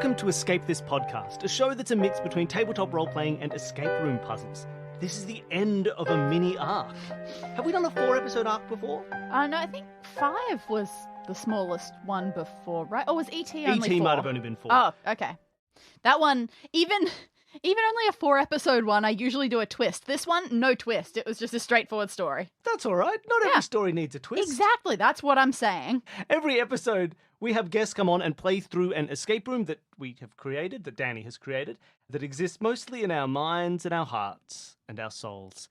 Welcome to Escape This Podcast, a show that's a mix between tabletop role-playing and escape room puzzles. This is the end of a mini arc. Have we done a 4-episode arc before? No, I think 5 was the smallest one before, right? Or was E.T. only 4? E.T. might have only been 4. Oh, okay. That one, even only a 4-episode one, I usually do a twist. This one, no twist. It was just a straightforward story. That's all right. Not every story needs a twist. Exactly. That's what I'm saying. Every episode, we have guests come on and play through an escape room that we have created, that Danny has created, that exists mostly in our minds and our hearts and our souls.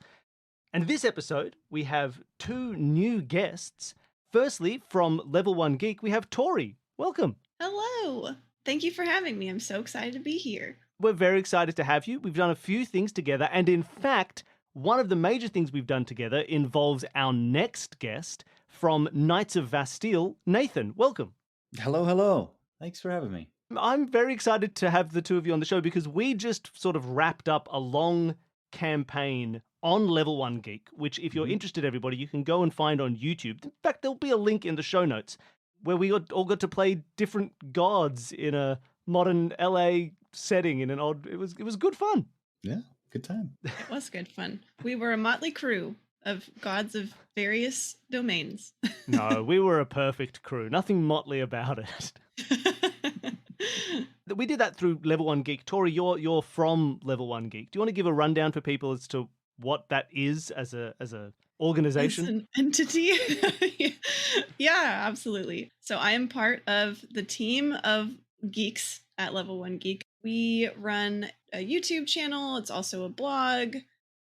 And this episode, we have 2 new guests. Firstly, from Level 1 Geek, we have Tori. Welcome. Hello. Thank you for having me. I'm so excited to be here. We're very excited to have you. We've done a few things together, and in fact, one of the major things we've done together involves our next guest from Knights of Vasteel, Nathan. Welcome. Hello, hello. Thanks for having me. I'm very excited to have the two of you on the show because we just sort of wrapped up a long campaign on Level 1 Geek, which if you're interested, everybody, you can go and find on YouTube. In fact, there'll be a link in the show notes where we all got to play different gods in a modern LA setting in an odd... It was good fun. Yeah, good time. It was good fun. We were a motley crew of gods of various domains. No, we were a perfect crew. Nothing motley about it. We did that through Level 1 Geek. Tori, you're from Level 1 Geek. Do you want to give a rundown for people as to what that is as a organization? As an entity? Yeah, absolutely. So I am part of the team of geeks at Level 1 Geek. We run a YouTube channel. It's also a blog.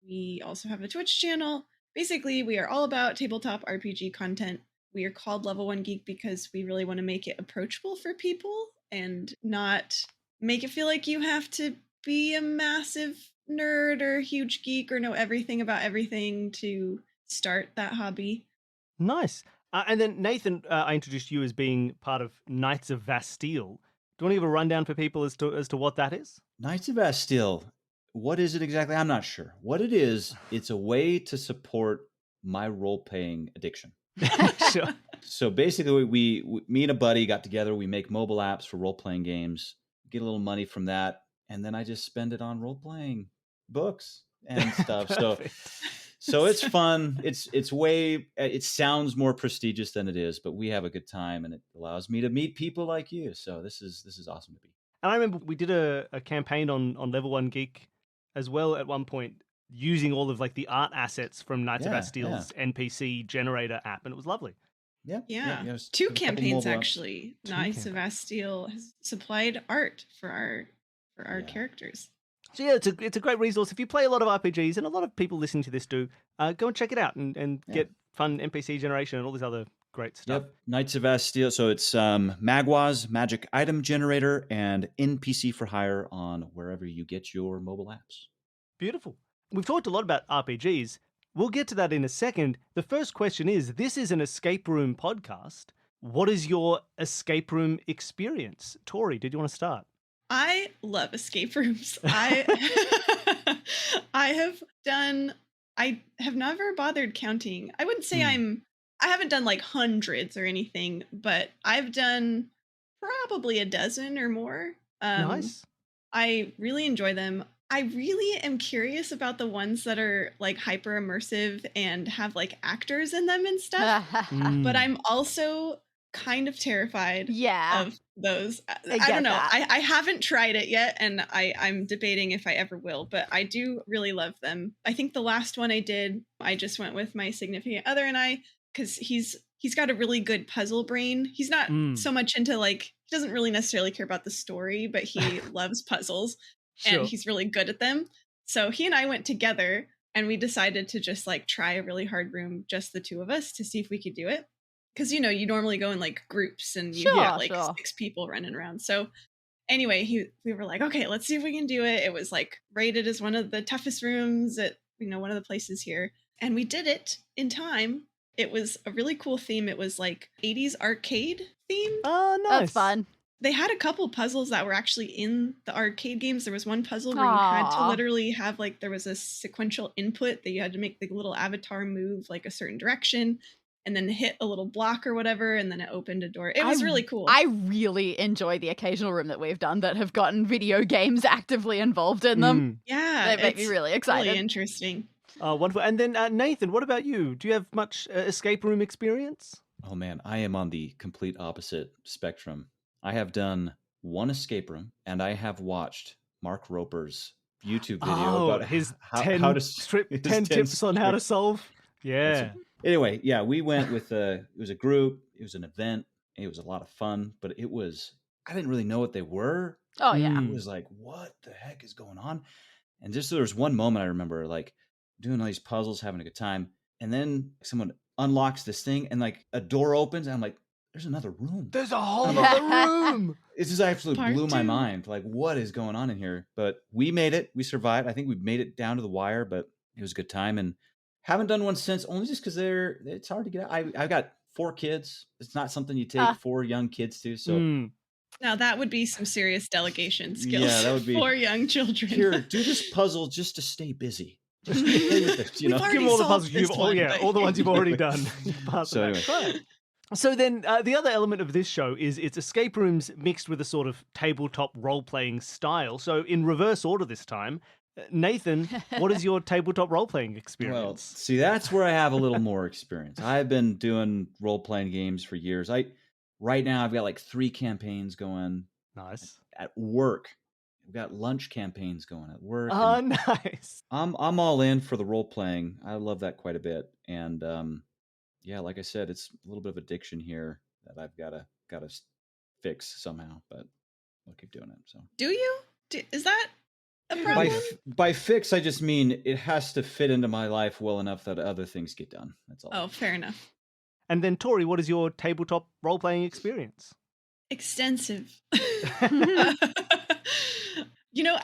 We also have a Twitch channel. Basically, we are all about tabletop RPG content. We are called Level 1 Geek because we really want to make it approachable for people and not make it feel like you have to be a massive nerd or huge geek or know everything about everything to start that hobby. Nice. And then Nathan, I introduced you as being part of Knights of Vasteel. Do you want to give a rundown for people as to what that is? Knights of Vasteel. What is it exactly? I'm not sure. What it is, it's a way to support my role-playing addiction. Sure. So basically, me and a buddy got together. We make mobile apps for role-playing games, get a little money from that, and then I just spend it on role-playing books and stuff. So it's fun. It sounds more prestigious than it is, but we have a good time, and it allows me to meet people like you. So this is awesome to be. And I remember we did a campaign on Level 1 Geek as well at one point, using all of like the art assets from Knights of Vasteel's NPC generator app, and it was lovely. Yeah. 2 campaigns actually. Knights of Vasteel has supplied art for our characters. So yeah, it's a great resource. If you play a lot of RPGs, and a lot of people listening to this do, go and check it out and get fun NPC generation and all this other great stuff. Yep, Knights of Vasteel. So it's Magwa's Magic Item Generator and NPC for hire on wherever you get your mobile apps. Beautiful. We've talked a lot about RPGs. We'll get to that in a second. The first question is, this is an escape room podcast. What is your escape room experience? Tori, did you want to start? I love escape rooms. I have never bothered counting. I wouldn't say I haven't done like hundreds or anything, but I've done probably a dozen or more. Nice. I really enjoy them. I really am curious about the ones that are like hyper immersive and have like actors in them and stuff. But I'm also kind of terrified of those. I don't know. I haven't tried it yet, and I'm debating if I ever will, but I do really love them. I think the last one I did, I just went with my significant other and I, because he's got a really good puzzle brain. He's not so much into like, he doesn't really necessarily care about the story, but he loves puzzles. Sure. And he's really good at them. So he and I went together and we decided to just like try a really hard room, just the 2 of us, to see if we could do it. Because, you know, you normally go in like groups and you get like 6 people running around. So anyway, we were like, okay, let's see if we can do it. It was like rated as one of the toughest rooms at, you know, one of the places here. And we did it in time. It was a really cool theme. It was like 80s arcade theme. Oh, nice. That's fun. They had a couple puzzles that were actually in the arcade games. There was one puzzle where you had to literally have like, there was a sequential input that you had to make the little avatar move like a certain direction. and then hit a little block or whatever, and then it opened a door. It was really cool. I really enjoy the occasional room that we've done that have gotten video games actively involved in them. Yeah. They make me really excited. Really interesting. Wonderful. And then Nathan, what about you? Do you have much escape room experience? Oh man, I am on the complete opposite spectrum. I have done one escape room, and I have watched Mark Roper's YouTube video about his how to 10 tips on how to solve. Yeah. Anyway, yeah, we went with it was a group, it was an event, it was a lot of fun, but I didn't really know what they were. Oh, yeah. It was like, what the heck is going on? And just there was one moment I remember, like, doing all these puzzles, having a good time, and then someone unlocks this thing, and like a door opens, and I'm like, there's another room. There's a whole other room. It just absolutely Part blew my two. mind. Like, what is going on in here? But we made it. We survived. I think we made it down to the wire, but it was a good time. And haven't done one since, only just because it's hard to get out. I've got 4 kids. It's not something you take 4 young kids to. So Now that would be some serious delegation skills. Yeah, that would be for young children. here, do this puzzle just to stay busy. Just play with it, you know. We've Give already them all the solved puzzles this one, but- all the ones you've already done. Pass So them back. anyway. Right. So then the other element of this show is it's escape rooms mixed with a sort of tabletop role-playing style. So in reverse order this time, Nathan, what is your tabletop role-playing experience? Well, see, that's where I have a little more experience. I've been doing role-playing games for years. Right now I've got like 3 campaigns going Nice. at work. I've got lunch campaigns going at work. Oh, and nice. I'm all in for the role-playing. I love that quite a bit. And yeah, like I said, it's a little bit of addiction here that I've got to fix somehow, but I'll keep doing it. So Do you? Is that a problem? by fix, I just mean it has to fit into my life well enough that other things get done. That's all. Oh, fair enough. And then Tori, what is your tabletop role-playing experience? Extensive.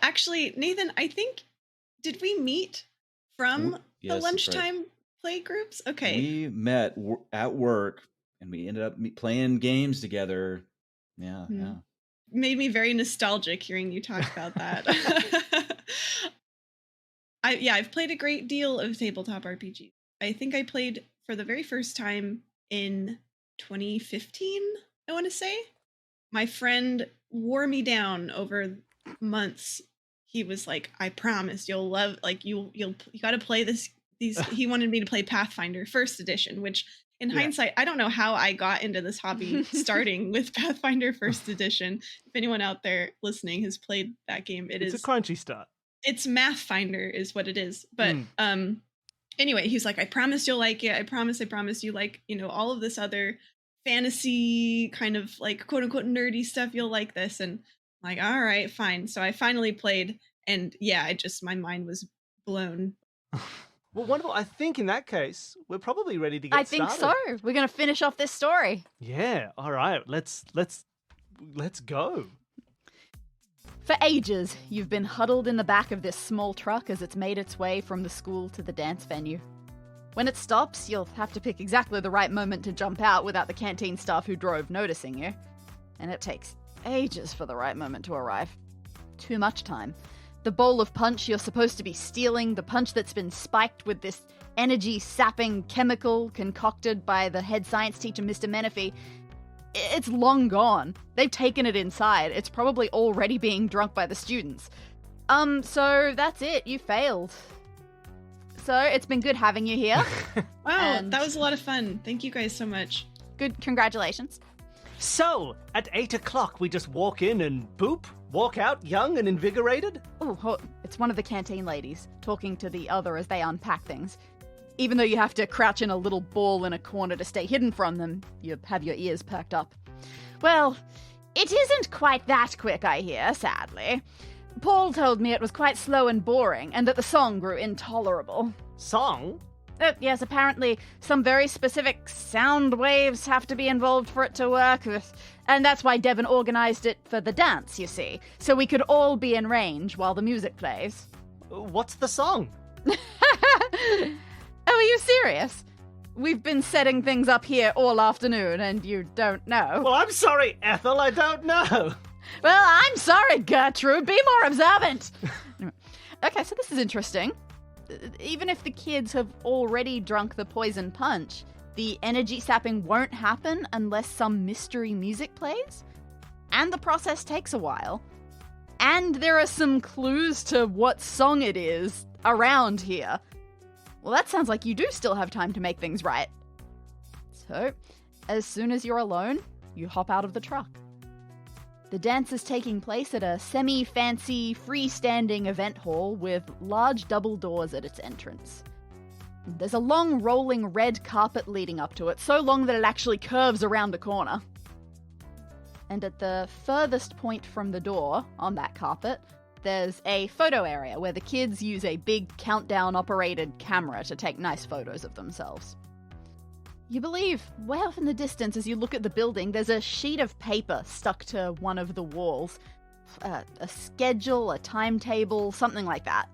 Actually, Nathan, I think, did we meet from Yes, the that's right. lunchtime play groups? Okay. We met at work, and we ended up playing games together. Yeah, Hmm. yeah. Made me very nostalgic hearing you talk about that. I've played a great deal of tabletop RPG. I think I played for the very first time in 2015, I want to say. My friend wore me down over months. He was like, I promise you'll love, like, you got to play these. He wanted me to play Pathfinder First Edition, which in hindsight, I don't know how I got into this hobby starting with Pathfinder First Edition. If anyone out there listening has played that game, It's a crunchy start. it's Mathfinder is what it is. But anyway, he's like, I promise you'll like it. I promise you like, all of this other fantasy kind of like quote unquote nerdy stuff. You'll like this. And I'm like, all right, fine. So I finally played, and yeah, my mind was blown. Well, wonderful. I think in that case, we're probably ready to get started. I think so. We're going to finish off this story. Yeah. All right. Let's go. For ages, you've been huddled in the back of this small truck as it's made its way from the school to the dance venue. When it stops, you'll have to pick exactly the right moment to jump out without the canteen staff who drove noticing you. And it takes ages for the right moment to arrive. Too much time. The bowl of punch you're supposed to be stealing, the punch that's been spiked with this energy-sapping chemical concocted by the head science teacher, Mr. Menifee, it's long gone. They've taken it inside. It's probably already being drunk by the students. So that's it. You failed. So it's been good having you here. Wow, And- that was a lot of fun. Thank you guys so much. Good, congratulations. So, at 8 o'clock, we just walk in and boop, walk out young and invigorated? Oh, it's one of the canteen ladies talking to the other as they unpack things. Even though you have to crouch in a little ball in a corner to stay hidden from them, you have your ears perked up. Well, it isn't quite that quick, I hear, sadly. Paul told me it was quite slow and boring, and that the song grew intolerable. Song? Yes, apparently some very specific sound waves have to be involved for it to work, and that's why Devon organised it for the dance, you see, so we could all be in range while the music plays. What's the song? Oh, are you serious? We've been setting things up here all afternoon, and you don't know. Well, I'm sorry, Ethel, I don't know. Well, I'm sorry, Gertrude. Be more observant. Okay, so this is interesting. Even if the kids have already drunk the poison punch, The energy sapping won't happen unless some mystery music plays, and the process takes a while. And there are some clues to what song it is around here. Well, that sounds like you do still have time to make things right. So, as soon as you're alone, you hop out of the truck. The dance is taking place at a semi-fancy, freestanding event hall with large double doors at its entrance. There's a long, rolling red carpet leading up to it, so long that it actually curves around a corner. And at the furthest point from the door, on that carpet, there's a photo area where the kids use a big countdown-operated camera to take nice photos of themselves. You believe, way off in the distance as you look at the building, there's a sheet of paper stuck to one of the walls. A schedule, a timetable, something like that.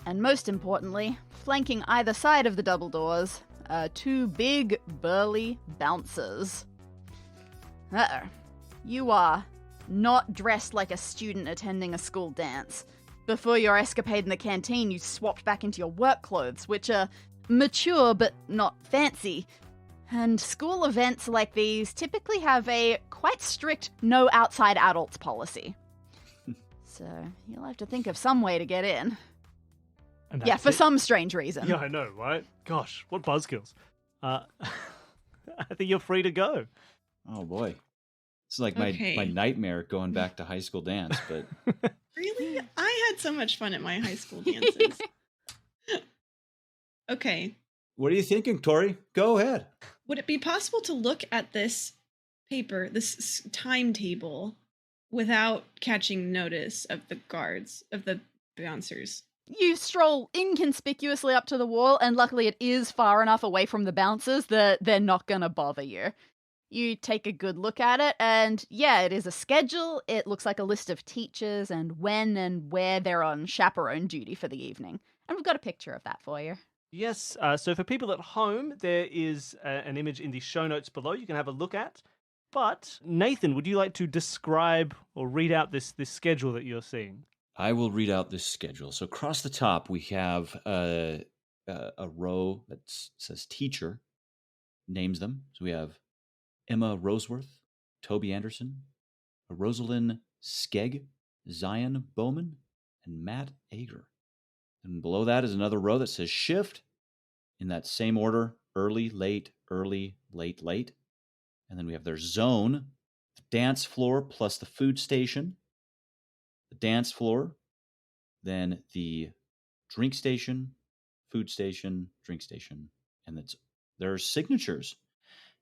And most importantly, flanking either side of the double doors, are two big, burly bouncers. Uh-oh. You are not dressed like a student attending a school dance. Before your escapade in the canteen, you swapped back into your work clothes, which are mature but not fancy. And school events like these typically have a quite strict no outside adults policy. So you'll have to think of some way to get in. Yeah, for some strange reason. Yeah, I know, right? Gosh, what buzzkills. I think you're free to go. Oh, boy. It's like my nightmare going back to high school dance, but... Really? I had so much fun at my high school dances. Okay. What are you thinking, Tori? Go ahead. Would it be possible to look at this paper, this timetable, without catching notice of the guards, of the bouncers? You stroll inconspicuously up to the wall, and luckily it is far enough away from the bouncers that they're not going to bother you. You take a good look at it, and yeah, it is a schedule. It looks like a list of teachers and when and where they're on chaperone duty for the evening. And we've got a picture of that for you. Yes, so for people at home, there is an image in the show notes below you can have a look at. But, Nathan, would you like to describe or read out this schedule that you're seeing? I will read out this schedule. So across the top, we have a row that says teacher, names them. So we have Emma Roseworth, Toby Anderson, Rosalind Skegg, Zion Bowman, and Matt Ager. And below that is another row that says shift in that same order, early, late, late. And then we have their zone, the dance floor plus the food station, the dance floor, then the drink station, food station, drink station, and that's their signatures.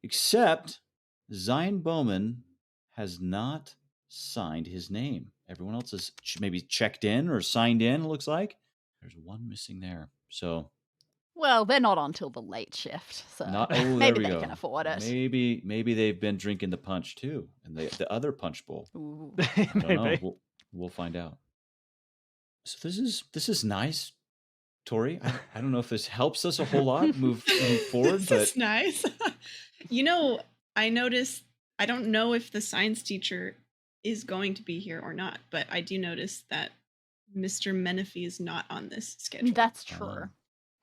Except Zion Bowman has not signed his name. Everyone else is maybe checked in or signed in, it looks like. There's one missing there. So, well, they're not on till the late shift, so maybe they can afford it. Maybe they've been drinking the punch too, and the other punch bowl. Ooh. I don't know. We'll find out. So this is nice, Tori. I don't know if this helps us a whole lot move forward. This is nice. I noticed. I don't know if the science teacher is going to be here or not, but I do notice that Mr. Menifee is not on this schedule. That's true.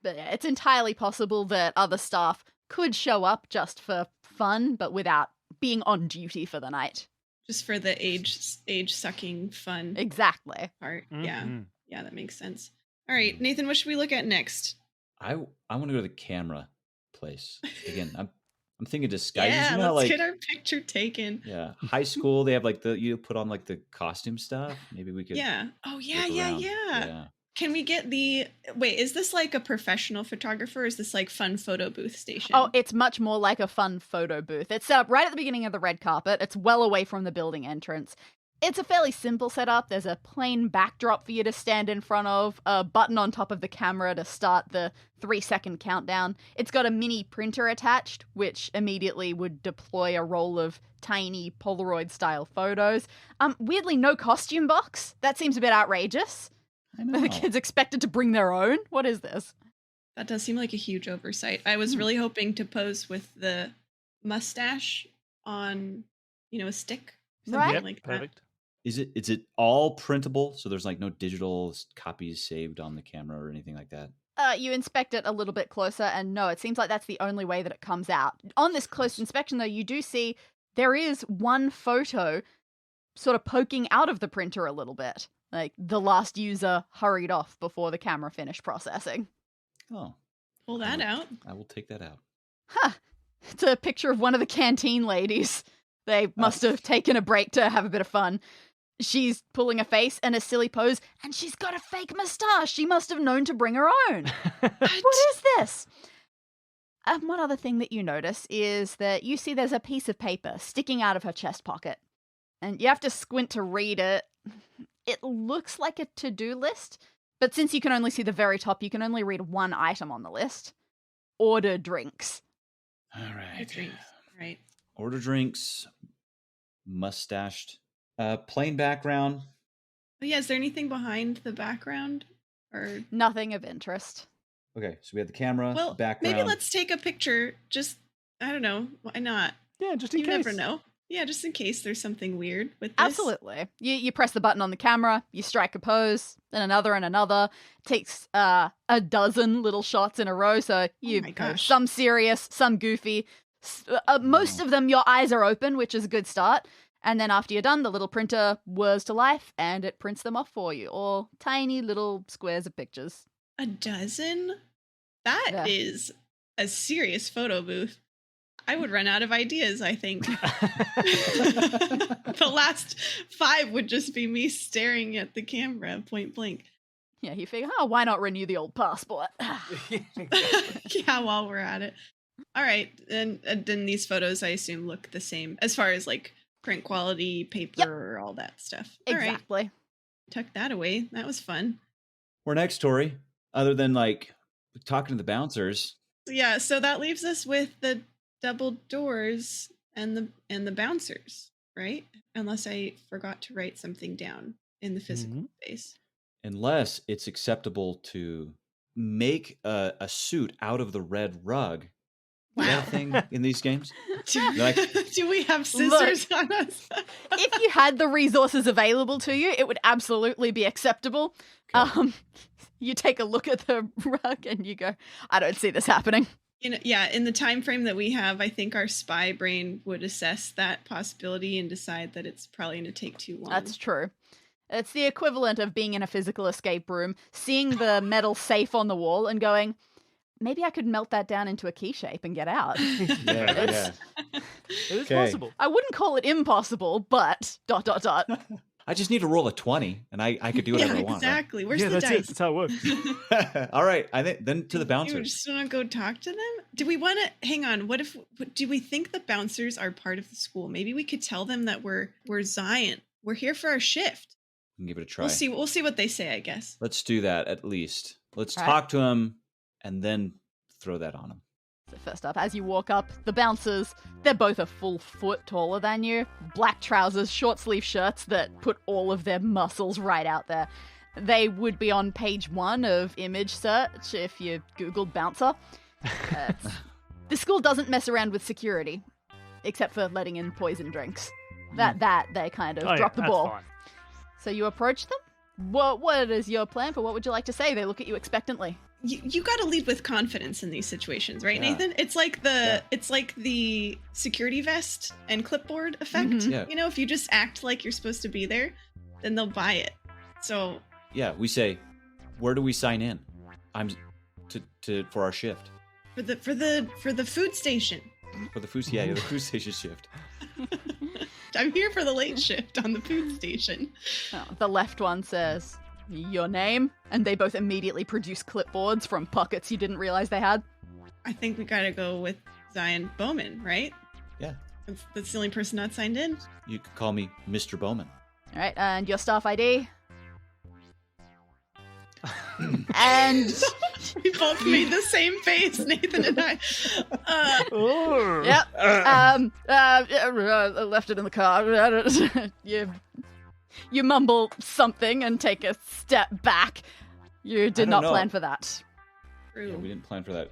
But yeah, it's entirely possible that other staff could show up just for fun, but without being on duty for the night. Just for the age sucking fun. Exactly. Part. Mm-hmm. Yeah, that makes sense. All right, Nathan, what should we look at next? I want to go to the camera place. Again, I'm thinking disguises. Yeah, you know, let's get our picture taken. Yeah, high school they have you put on the costume stuff. Maybe we could. Yeah. Oh yeah. Can we get wait, is this like a professional photographer or is this like fun photo booth station? Oh, it's much more like a fun photo booth. It's set up right at the beginning of the red carpet. It's well away from the building entrance. It's a fairly simple setup. There's a plain backdrop for you to stand in front of, a button on top of the camera to start the 3-second countdown. It's got a mini printer attached, which immediately would deploy a roll of tiny Polaroid-style photos. Weirdly, no costume box. That seems a bit outrageous. I know. Are the kids expected to bring their own? What is this? That does seem like a huge oversight. I was really hoping to pose with the mustache on, a stick. Right. Yep, like perfect. That. Is it all printable? So there's no digital copies saved on the camera or anything like that? You inspect it a little bit closer, and no, it seems like that's the only way that it comes out. On this close inspection, though, you do see there is one photo sort of poking out of the printer a little bit. Like, the last user hurried off before the camera finished processing. Oh. Pull that out. I will take that out. Huh. It's a picture of one of the canteen ladies. They must have taken a break to have a bit of fun. She's pulling a face and a silly pose, and she's got a fake moustache. She must have known to bring her own. What is this? One other thing that you notice is that you see there's a piece of paper sticking out of her chest pocket. And you have to squint to read it. It looks like a to-do list, but since you can only see the very top, you can only read one item on the list. Order drinks. All right. Drinks. Right. Order drinks. Mustached. Plain background. Oh, yeah, is there anything behind the background? Or Nothing of interest. Okay, so we have the camera, well, background. maybe let's take a picture. Just, I don't know. Why not? Yeah, just in You case. never know. Yeah, just in case there's something weird with this. Absolutely. You press the button on the camera, you strike a pose, then another and another. It takes a dozen little shots in a row, so you my gosh. some serious, some goofy. Most of them your eyes are open, which is a good start. And then after you're done, the little printer whirs to life and it prints them off for you. All tiny little squares of pictures. A dozen? That is a serious photo booth. I would run out of ideas, I think. The last 5 would just be me staring at the camera point blank. Yeah, you figure, oh, why not renew the old passport? Yeah, while we're at it. All right. And then these photos, I assume, look the same as far as like print quality, paper, all that stuff. All right. Exactly. Tuck that away. That was fun. We're next, Tori. Other than like talking to the bouncers. Yeah, so that leaves us with the double doors and the bouncers, right? Unless I forgot to write something down in the physical space. Unless it's acceptable to make a suit out of the red rug. Is that a thing in these games? Do we have scissors on us? If you had the resources available to you, it would absolutely be acceptable. Okay. You take a look at the rug and you go, I don't see this happening. Yeah, in the time frame that we have, I think our spy brain would assess that possibility and decide that it's probably going to take too long. That's true. It's the equivalent of being in a physical escape room, seeing the metal safe on the wall and going, maybe I could melt that down into a key shape and get out. Yeah. It is Okay. possible. I wouldn't call it impossible, but ... I just need to roll a 20. And I could do whatever I want. Exactly. Where's Yeah, the that's it. dice? That's how it works. Right? All right. I think then to the You bouncers. just want to go talk to them? Do we want to hang on? Do we think the bouncers are part of the school? Maybe we could tell them that we're Zion. We're here for our shift. We can give it a try. We'll see what they say, I guess. Let's do that at least. Let's All right. talk to them and then throw that on them. So first up, as you walk up, the bouncers, they're both a full foot taller than you. Black trousers, short sleeve shirts that put all of their muscles right out there. They would be on page 1 of image search if you Googled bouncer. The school doesn't mess around with security, except for letting in poison drinks. That they kind of Oh, yeah, drop the that's ball. fine. So you approach them? What is your plan for what would you like to say? They look at you expectantly. You got to lead with confidence in these situations, right, Yeah. Nathan? It's like the security vest and clipboard effect. Mhm. Yeah. You know, if you just act like you're supposed to be there, then they'll buy it. So Yeah, we say, where do we sign in? I'm for our shift. for the food station. For the food, the food station shift. I'm here for the late shift on the food station. Oh, the left one says, your name? And they both immediately produce clipboards from pockets you didn't realize they had. I think we gotta go with Zion Bowman, right? Yeah. That's the only person not signed in. You could call me Mr. Bowman. All right, and your staff ID? And We both made the same face, Nathan and I. Oh. yep, left it in the car. You mumble something and take a step back. You did don't not know. plan for that. Yeah, we didn't plan for that.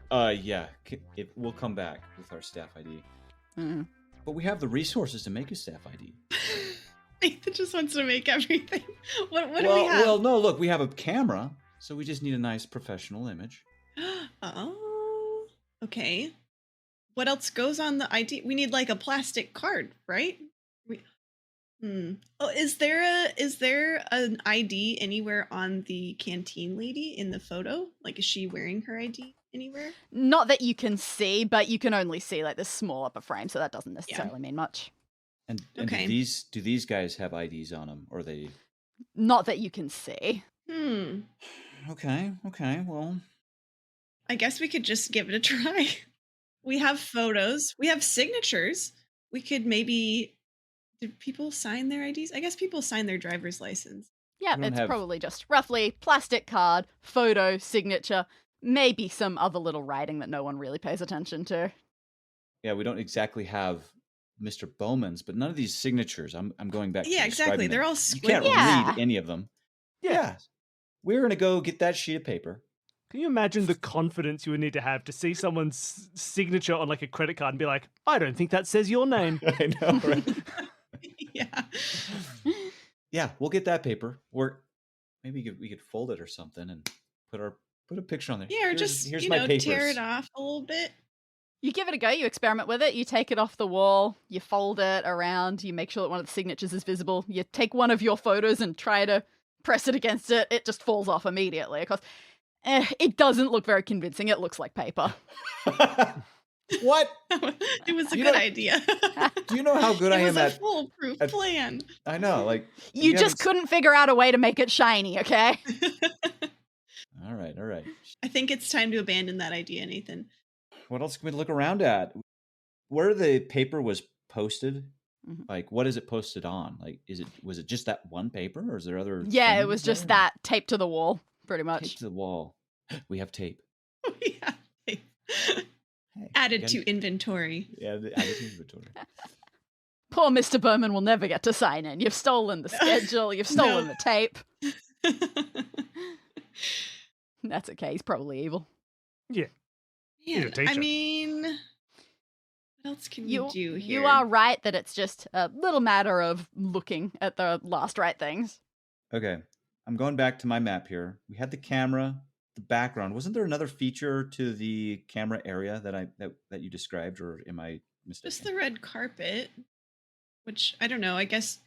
We'll come back with our staff ID. Mm. But we have the resources to make a staff ID. Nathan just wants to make everything. What do we have? Well, no, look, we have a camera, so we just need a nice professional image. Oh, okay. What else goes on the ID? We need like a plastic card, right? Oh, is there an ID anywhere on the canteen lady in the photo? Like, is she wearing her ID anywhere? Not that you can see, but you can only see like this small upper frame, so that doesn't necessarily mean much. And Okay. do these guys have IDs on them, or they? Not that you can see. Okay. Well, I guess we could just give it a try. We have photos. We have signatures. We could maybe. Did people sign their IDs? I guess people sign their driver's license. Yeah, We don't it's have- probably just roughly plastic card, photo, signature, maybe some other little writing that no one really pays attention to. yeah, we don't exactly have Mr. Bowman's, but none of these signatures. I'm going back. Yeah, to exactly. describing They're them. all You can't squiggly. Yeah. read any of them. Yeah. We're gonna go get that sheet of paper. Can you imagine the confidence you would need to have to see someone's signature on like a credit card and be like, I don't think that says your name. I know, right? Yeah. Yeah, we'll get that paper. Or maybe we could fold it or something and put a picture on there. Yeah, or just, here's you my know, papers. tear it off a little bit. You give it a go, you experiment with it, you take it off the wall, you fold it around, you make sure that one of the signatures is visible, you take one of your photos and try to press it against it, it just falls off immediately. Because it doesn't look very convincing, it looks like paper. What? It was a You good know- idea. Do you know how good I It was am a at? foolproof at- plan. I know, like You gotta just couldn't figure out a way to make it shiny, okay? All right. I think it's time to abandon that idea, Nathan. What else can we look around at? Where the paper was posted? Mhm. Like, what is it posted on? Like, was it just that one paper, or is there other? Yeah, it things was just there? that taped to the wall, pretty Tape much. to the wall. We have tape. Yeah. Hey, Added again- to inventory. Yeah, added to inventory. Poor Mr. Bowman will never get to sign in. You've stolen the schedule, you've stolen No. the tape. That's okay, he's probably evil. Man, a I teacher. mean, what else can we do here? You are right that it's just a little matter of looking at the last right things. Okay, I'm going back to my map here. We had the camera, the background. Wasn't there another feature to the camera area that you described, or am I mistaken? Just the red carpet, which I don't know. I guess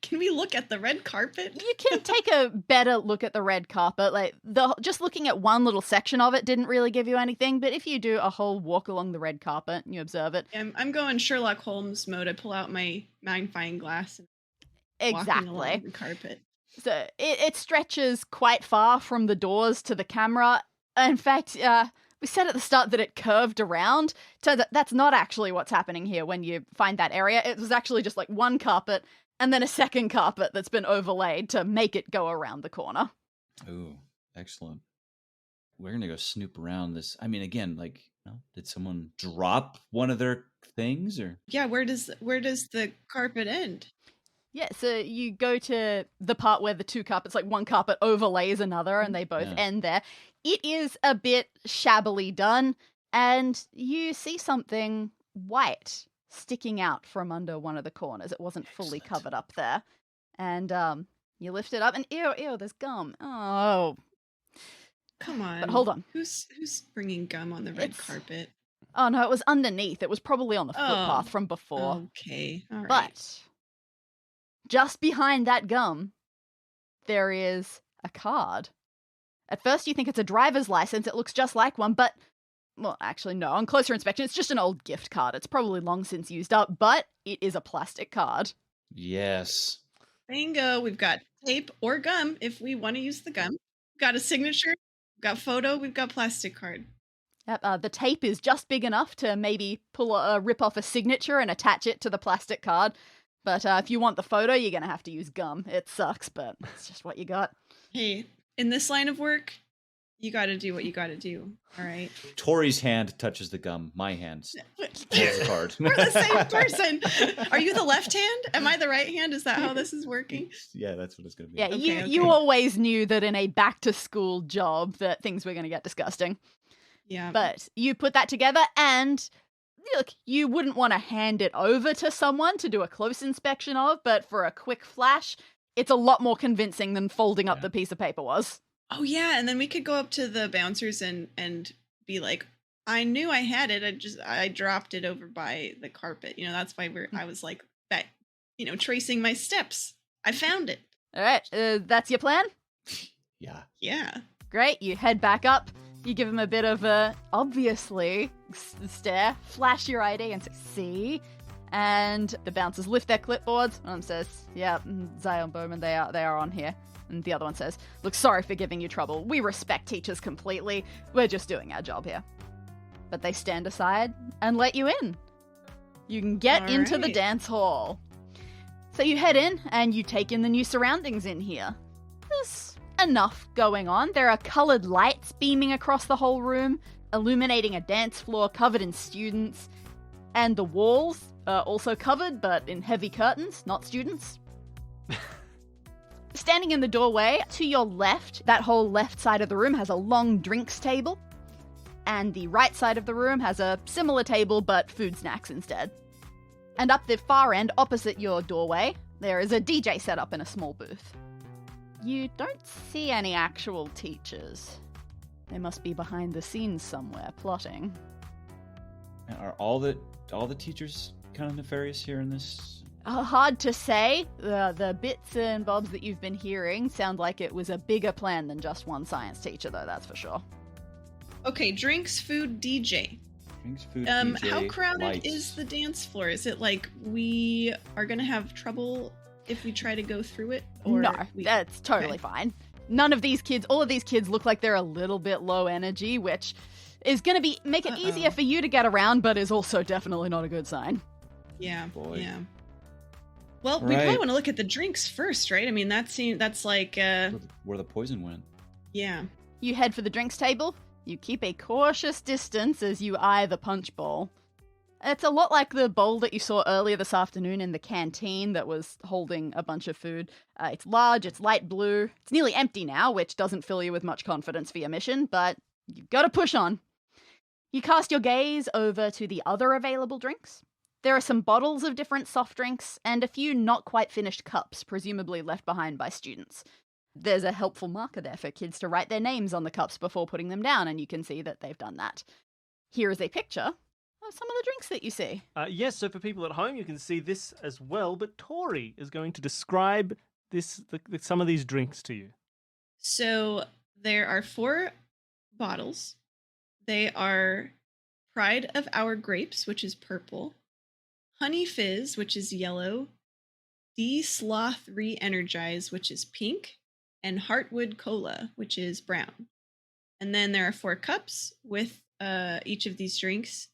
can we look at the red carpet? You can take a better look at the red carpet. Like just looking at one little section of it didn't really give you anything, but if you do a whole walk along the red carpet and you observe it, I'm going Sherlock Holmes mode. I pull out my magnifying glass and walking along exactly. the carpet. So it stretches quite far from the doors to the camera. In fact, we said at the start that it curved around. Turns out that's not actually what's happening here when you find that area. It was actually just like one carpet and then a second carpet that's been overlaid to make it go around the corner. Ooh, excellent. We're gonna go snoop around this. I mean, again, like, did someone drop one of their things, or? Yeah, where does the carpet end? Yeah, so you go to the part where the two carpets, like one carpet overlays another and they both Yeah. end there. It is a bit shabbily done, and you see something white sticking out from under one of the corners. It wasn't fully Excellent. covered up there. And you lift it up and ew, there's gum. Oh, Come on. but hold on. Who's bringing gum on the red It's- carpet? Oh no, it was underneath. It was probably on the Oh. footpath from before. Okay. All right. But just behind that gum, there is a card. At first, you think it's a driver's license. It looks just like one, but, well, actually, no. On closer inspection, it's just an old gift card. It's probably long since used up, but it is a plastic card. Yes. Bingo. We've got tape or gum if we want to use the gum. We've got a signature. We've got photo. We've got plastic card. Yep, the tape is just big enough to maybe rip off a signature and attach it to the plastic card. But if you want the photo, you're going to have to use gum. It sucks, but it's just what you got. Hey, in this line of work, you got to do what you got to do. All right. Tori's hand touches the gum. My hand holds the card. We're the same person. Are you the left hand? Am I the right hand? Is that how this is working? Yeah, that's what it's gonna be. Yeah, Okay, you okay. always knew that in a back-to-school job that things were going to get disgusting. Yeah. But you put that together and look, you wouldn't want to hand it over to someone to do a close inspection of, but for a quick flash, it's a lot more convincing than folding up Yeah. the piece of paper was. Oh yeah, and then we could go up to the bouncers and be like, I knew I had it. I dropped it over by the carpet. That's why I was like that, tracing my steps. I found it. All right, that's your plan? Yeah. Yeah. Great, you head back up. You give him a bit of a, obviously, stare, flash your ID and say, see? And the bouncers lift their clipboards. One of them says, yeah, Zion Bowman, they are on here. And the other one says, look, sorry for giving you trouble. We respect teachers completely. We're just doing our job here. But they stand aside and let you in. You can get into the dance hall. So you head in and you take in the new surroundings in here. There's enough going on. There are coloured lights beaming across the whole room, illuminating a dance floor covered in students. And the walls are also covered, but in heavy curtains, not students. Standing in the doorway, to your left, that whole left side of the room has a long drinks table. And the right side of the room has a similar table, but food snacks instead. And up the far end, opposite your doorway, there is a DJ set up in a small booth. You don't see any actual teachers. They must be behind the scenes somewhere, plotting. Are all the teachers kind of nefarious here in this? Hard to say. The bits and bobs that you've been hearing sound like it was a bigger plan than just one science teacher, though, that's for sure. Okay, drinks, food, DJ. Drinks, food, DJ, how crowded lights. is the dance floor? Is it like we are going to have trouble if we try to go through it? Or No, that's totally fine. All of these kids look like they're a little bit low energy, which is going to make it easier for you to get around, but is also definitely not a good sign. Yeah, Boy. yeah. Well, we probably want to look at the drinks first, right? I mean, that's like... where the poison went. Yeah. You head for the drinks table. You keep a cautious distance as you eye the punch bowl. It's a lot like the bowl that you saw earlier this afternoon in the canteen that was holding a bunch of food. It's large, it's light blue. It's nearly empty now, which doesn't fill you with much confidence for your mission, but you've got to push on. You cast your gaze over to the other available drinks. There are some bottles of different soft drinks and a few not quite finished cups, presumably left behind by students. There's a helpful marker there for kids to write their names on the cups before putting them down, and you can see that they've done that. Here is a picture of some of the drinks that you see. Yes, so for people at home, you can see this as well, but Tori is going to describe some of these drinks to you. So there are 4 bottles. They are Pride of Our Grapes, which is purple, Honey Fizz, which is yellow, D-Sloth Re-Energize, which is pink, and Heartwood Cola, which is brown. And then there are 4 cups with each of these drinks.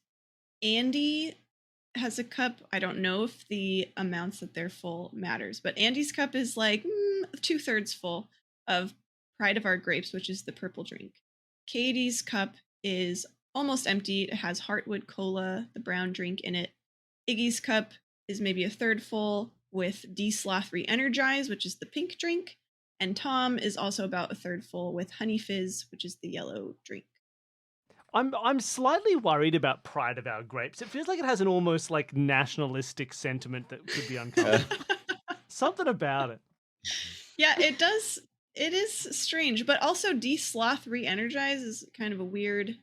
Andy has a cup. I don't know if the amounts that they're full matters, but Andy's cup is like 2/3 full of Pride of Our Grapes, which is the purple drink. Katie's cup is almost empty. It has Heartwood Cola, the brown drink, in it. Iggy's cup is maybe 1/3 full with D-Sloth Re-Energize, which is the pink drink. And Tom is also about 1/3 full with Honey Fizz, which is the yellow drink. I'm slightly worried about Pride of Our Grapes. It feels like it has an almost like nationalistic sentiment that could be uncovered. Something about it. Yeah, it does. It is strange, but also D-Sloth Re-Energize is kind of a weird.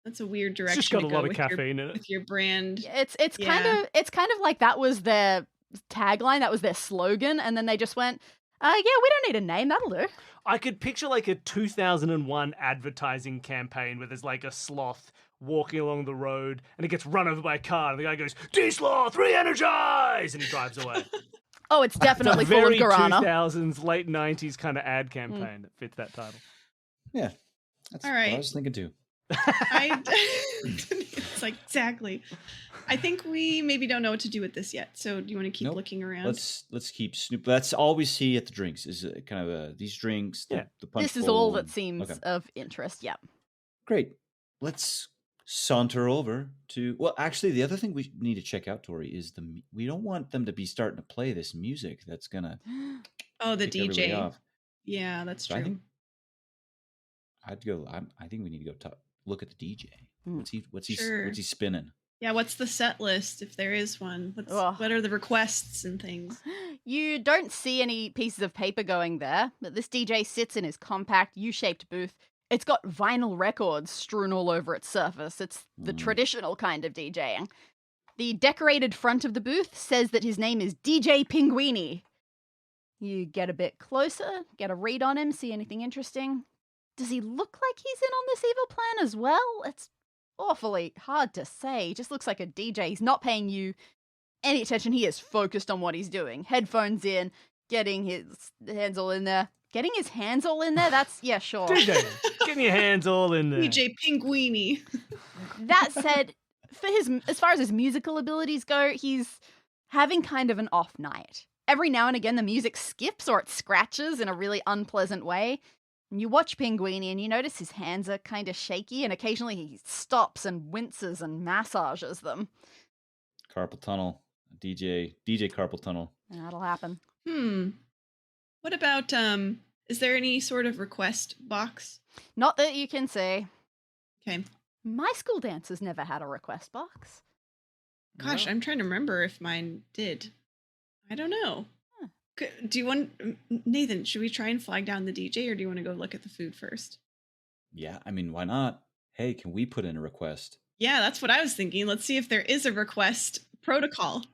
That's a weird direction. It's just got to a go lot of with caffeine in it. with your brand. It's kind of like that was their tagline, that was their slogan, and then they just went, yeah, we don't need a name, that'll do. I could picture like a 2001 advertising campaign where there's like a sloth walking along the road and it gets run over by a car and the guy goes, D-Sloth, re-energize! And he drives away. Oh, it's definitely full of Very guarana. 2000s, late 90s kind of ad campaign that fits that title. Yeah. That's All right. what I was thinking too. It's like, exactly. I think we maybe don't know what to do with this yet. So do you want to keep looking around? Let's keep snoop. That's all we see at the drinks is kind of these drinks. The punch This is bowl all that and- seems okay. of interest, yeah. Great. Let's saunter over to. Well, actually, the other thing we need to check out, Tori, is we don't want them to be starting to play this music that's gonna. Oh, the kick everybody DJ. off. Yeah, that's So true. I think we need to go look at the DJ. What's he Sure. spinning? Yeah, what's the set list if there is one? What are the requests and things? You don't see any pieces of paper going there, but this DJ sits in his compact, U-shaped booth. It's got vinyl records strewn all over its surface. It's the traditional kind of DJing. The decorated front of the booth says that his name is DJ Pinguini. You get a bit closer, get a read on him, see anything interesting. Does he look like he's in on this evil plan as well? It's awfully hard to say. He just looks like a DJ. He's not paying you any attention. He is focused on what he's doing. Headphones in, getting his hands all in there. Getting his hands all in there? That's, yeah, sure. DJ, getting your hands all in there. DJ Pinguini. That said, as far as his musical abilities go, he's having kind of an off night. Every now and again, the music skips or it scratches in a really unpleasant way. And you watch Pinguini and you notice his hands are kind of shaky, and occasionally he stops and winces and massages them. Carpal tunnel. DJ carpal tunnel. That'll happen. What about, is there any sort of request box? Not that you can see. Okay. My school dancers never had a request box. Gosh, No. I'm trying to remember if mine did. I don't know. Do you want, Nathan, should we try and flag down the DJ, or do you want to go look at the food first? Yeah, I mean, why not? Hey, can we put in a request? Yeah, that's what I was thinking. Let's see if there is a request protocol.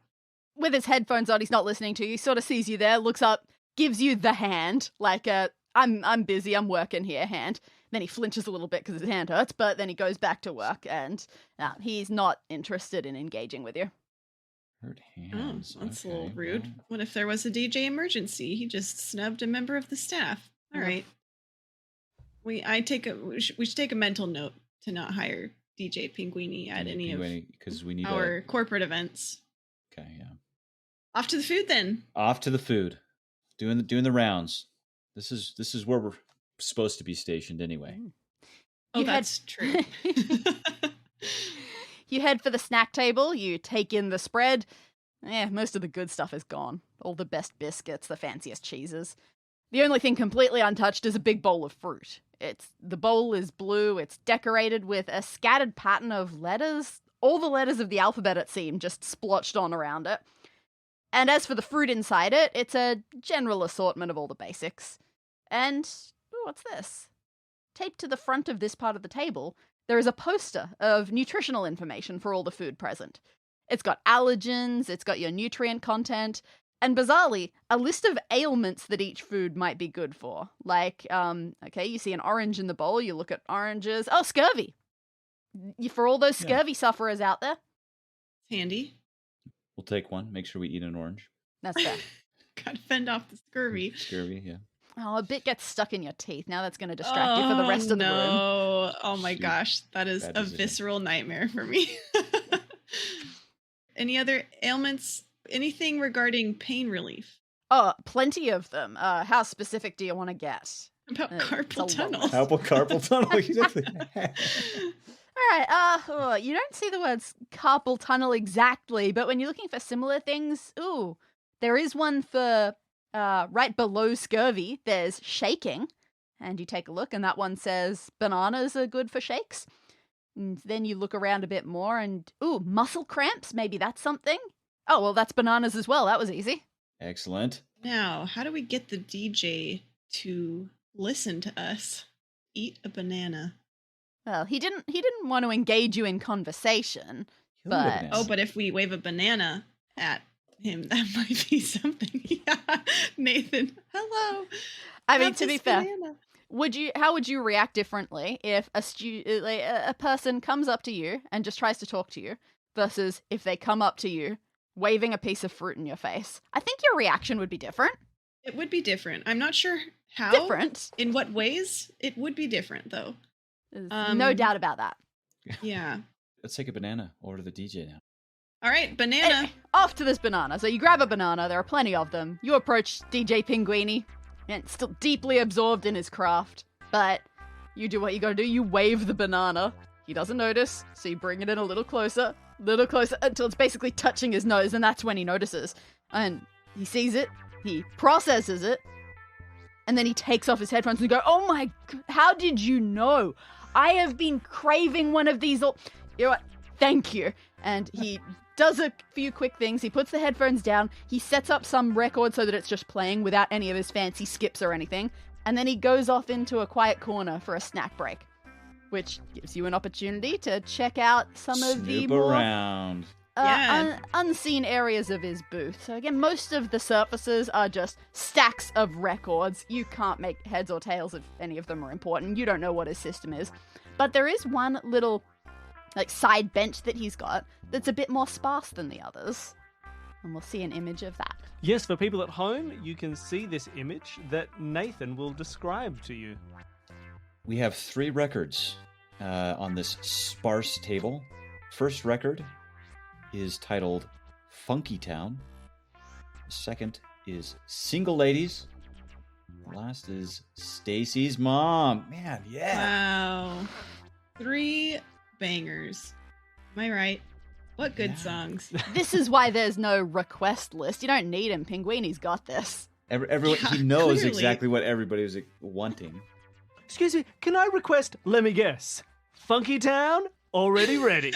With his headphones on, he's not listening to you. He sort of sees you there, looks up, gives you the hand, like a I'm busy, I'm working here hand. Then he flinches a little bit because his hand hurts, but then he goes back to work, and he's not interested in engaging with you. Hurt hands. Oh, that's a okay, little rude. well, What if there was a DJ emergency? He just snubbed a member of the staff. All right. We should take a mental note to not hire DJ Pinguini at any of because we need our corporate events. Okay, yeah. Off to the food then. Off to the food. Doing the rounds. This is where we're supposed to be stationed anyway. Oh, You had- that's true. You head for the snack table, you take in the spread. Most of the good stuff is gone. All the best biscuits, the fanciest cheeses. The only thing completely untouched is a big bowl of fruit. The bowl is blue, it's decorated with a scattered pattern of letters. All the letters of the alphabet, it seemed, just splotched on around it. And as for the fruit inside it, it's a general assortment of all the basics. And, what's this? Taped to the front of this part of the table, there is a poster of nutritional information for all the food present. It's got allergens, it's got your nutrient content, and bizarrely, a list of ailments that each food might be good for. Like, you see an orange in the bowl, you look at oranges. Oh, scurvy! For all those scurvy sufferers out there. Handy. We'll take one. Make sure we eat an orange. That's fair. Gotta fend off the scurvy. Scurvy, yeah. Oh, a bit gets stuck in your teeth. Now that's going to distract you for the rest of the room. No. Oh my Shoot. gosh. That is Bad a decision. visceral nightmare for me. Any other ailments? Anything regarding pain relief? Oh, plenty of them. How specific do you want to get? About It's a carpal lot. tunnel. Apple carpal tunnel. Exactly. All right, you don't see the words carpal tunnel exactly, but when you're looking for similar things, there is one for right below scurvy. There's shaking, and you take a look, and that one says bananas are good for shakes. And then you look around a bit more, and muscle cramps, maybe that's something. Oh, well, that's bananas as well. That was easy. Excellent. Now, how do we get the DJ to listen to us eat a banana? Well, he didn't want to engage you in conversation. He'll eat a But- banana. Oh, but if we wave a banana at him, that might be something. Yeah. Nathan, hello. I mean, Have to be this fair, banana. how would you react differently if a person comes up to you and just tries to talk to you versus if they come up to you waving a piece of fruit in your face? I think your reaction would be different. It would be different. I'm not sure how. Different. In what ways it would be different, though. There's no doubt about that. Yeah. Let's take a banana. Order the DJ now. All right, banana. Anyway, off to this banana. So you grab a banana. There are plenty of them. You approach DJ Pinguini, and still deeply absorbed in his craft. But you do what you gotta do. You wave the banana. He doesn't notice, so you bring it in a little closer, until it's basically touching his nose, and that's when he notices. And he sees it, he processes it, and then he takes off his headphones and go, "Oh my God, how did you know? I have been craving one of these all..." You know what? Thank you. And he does a few quick things. He puts the headphones down. He sets up some record so that it's just playing without any of his fancy skips or anything. And then he goes off into a quiet corner for a snack break, which gives you an opportunity to check out some of the Snoop more around. unseen areas of his booth. So again, most of the surfaces are just stacks of records. You can't make heads or tails if any of them are important. You don't know what his system is. But there is one little side bench that he's got that's a bit more sparse than the others. And we'll see an image of that. Yes, for people at home, you can see this image that Nathan will describe to you. We have 3 records on this sparse table. First record is titled Funky Town. The second is Single Ladies. The last is Stacy's Mom. Man, yeah. Wow. 3 bangers. Am I right? What good songs. This is why there's no request list. You don't need him, Pinguini's got this. Everyone, Yeah, he knows clearly. exactly what everybody was wanting. Excuse me, can I request, let me guess, Funky Town, already ready?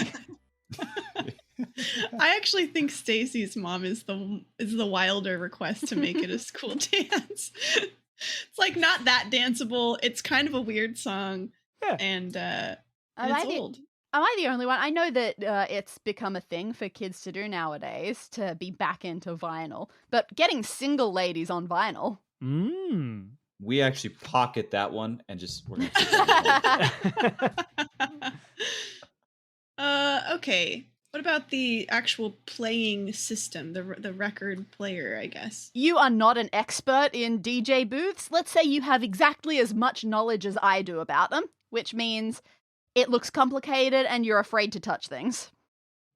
I actually think Stacy's Mom is the wilder request to make it a school dance. It's like not that danceable. It's kind of a weird song. Yeah. And Am it's I the- old. Am I the only one? I know that it's become a thing for kids to do nowadays, to be back into vinyl. But getting Single Ladies on vinyl. Mmm. We actually pocket that one and just we're gonna keep that one. Okay. What about the actual playing system, the record player, I guess? You are not an expert in DJ booths. Let's say you have exactly as much knowledge as I do about them, which means it looks complicated and you're afraid to touch things.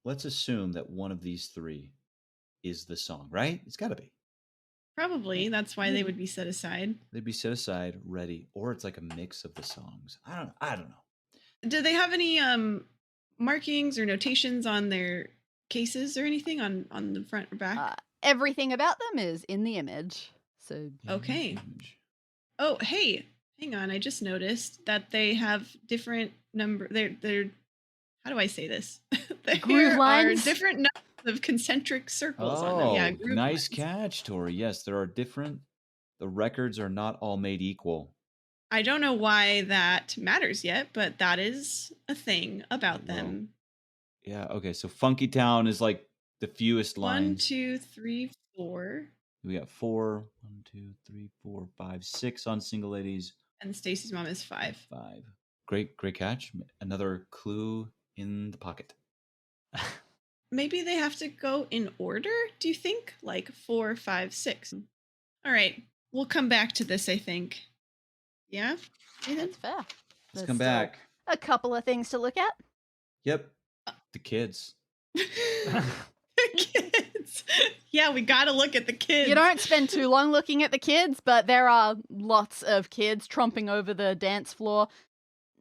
Let's assume that one of these 3 is the song, right? It's got to be. Probably. That's why they would be set aside. They'd be set aside, ready, or it's like a mix of the songs. I don't know. Do they have any markings or notations on their cases or anything on the front or back? Everything about them is in the image. So Okay. Oh, hey, hang on. I just noticed that they have different number. They're how do I say this? There Groove are lines? different numbers of concentric circles on them. Yeah, groove nice lines. catch, Tori. Yes, there are different. The records are not all made equal. I don't know why that matters yet, but that is a thing about Well, them. Yeah. Okay. So Funky Town is like the fewest 1, lines. 2, 3, 4. We got 4. 1, 2, 3, 4, 5, 6 on Single Ladies. And Stacy's Mom is 5. 5. Great catch. Another clue in the pocket. Maybe they have to go in order, do you think? Like 4, 5, 6. All right. We'll come back to this, I think. Yeah? Nathan? that's fair. Let's There's come still back. A couple of things to look at. Yep. The kids. The kids. Yeah, we got to look at the kids. You don't spend too long looking at the kids, but there are lots of kids tromping over the dance floor.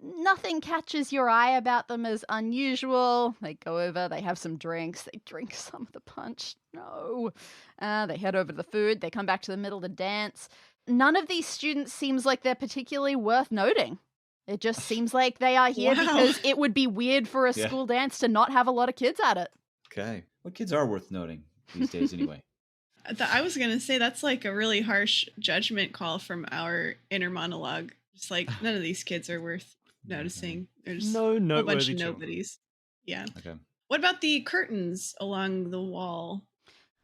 Nothing catches your eye about them as unusual. They go over, they have some drinks, they drink some of the punch. No. They head over to the food, they come back to the middle to dance. None of these students seems like they're particularly worth noting. It just seems like they are here Wow. because it would be weird for a Yeah. school dance to not have a lot of kids at it. Okay. What kids are worth noting these days anyway? I was going to say that's like a really harsh judgment call from our inner monologue. Just like none of these kids are worth noticing. There's No a bunch noteworthy of children. nobodies. Yeah. Okay. What about the curtains along the wall?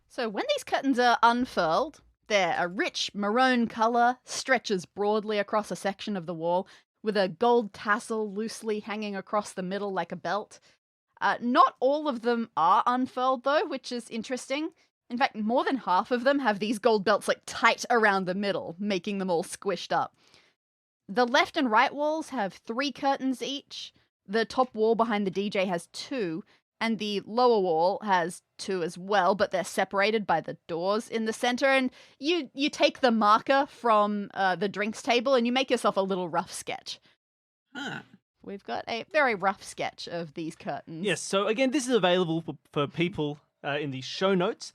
So when these curtains are unfurled, they're a rich maroon colour, stretches broadly across a section of the wall, with a gold tassel loosely hanging across the middle like a belt. Not all of them are unfurled though, which is interesting. In fact, more than half of them have these gold belts like tight around the middle, making them all squished up. The left and right walls have 3 curtains each. The top wall behind the DJ has 2, and the lower wall has 2 as well, but they're separated by the doors in the center. And you take the marker from the drinks table and you make yourself a little rough sketch. Huh. We've got a very rough sketch of these curtains. Yes, so again, this is available for people in the show notes.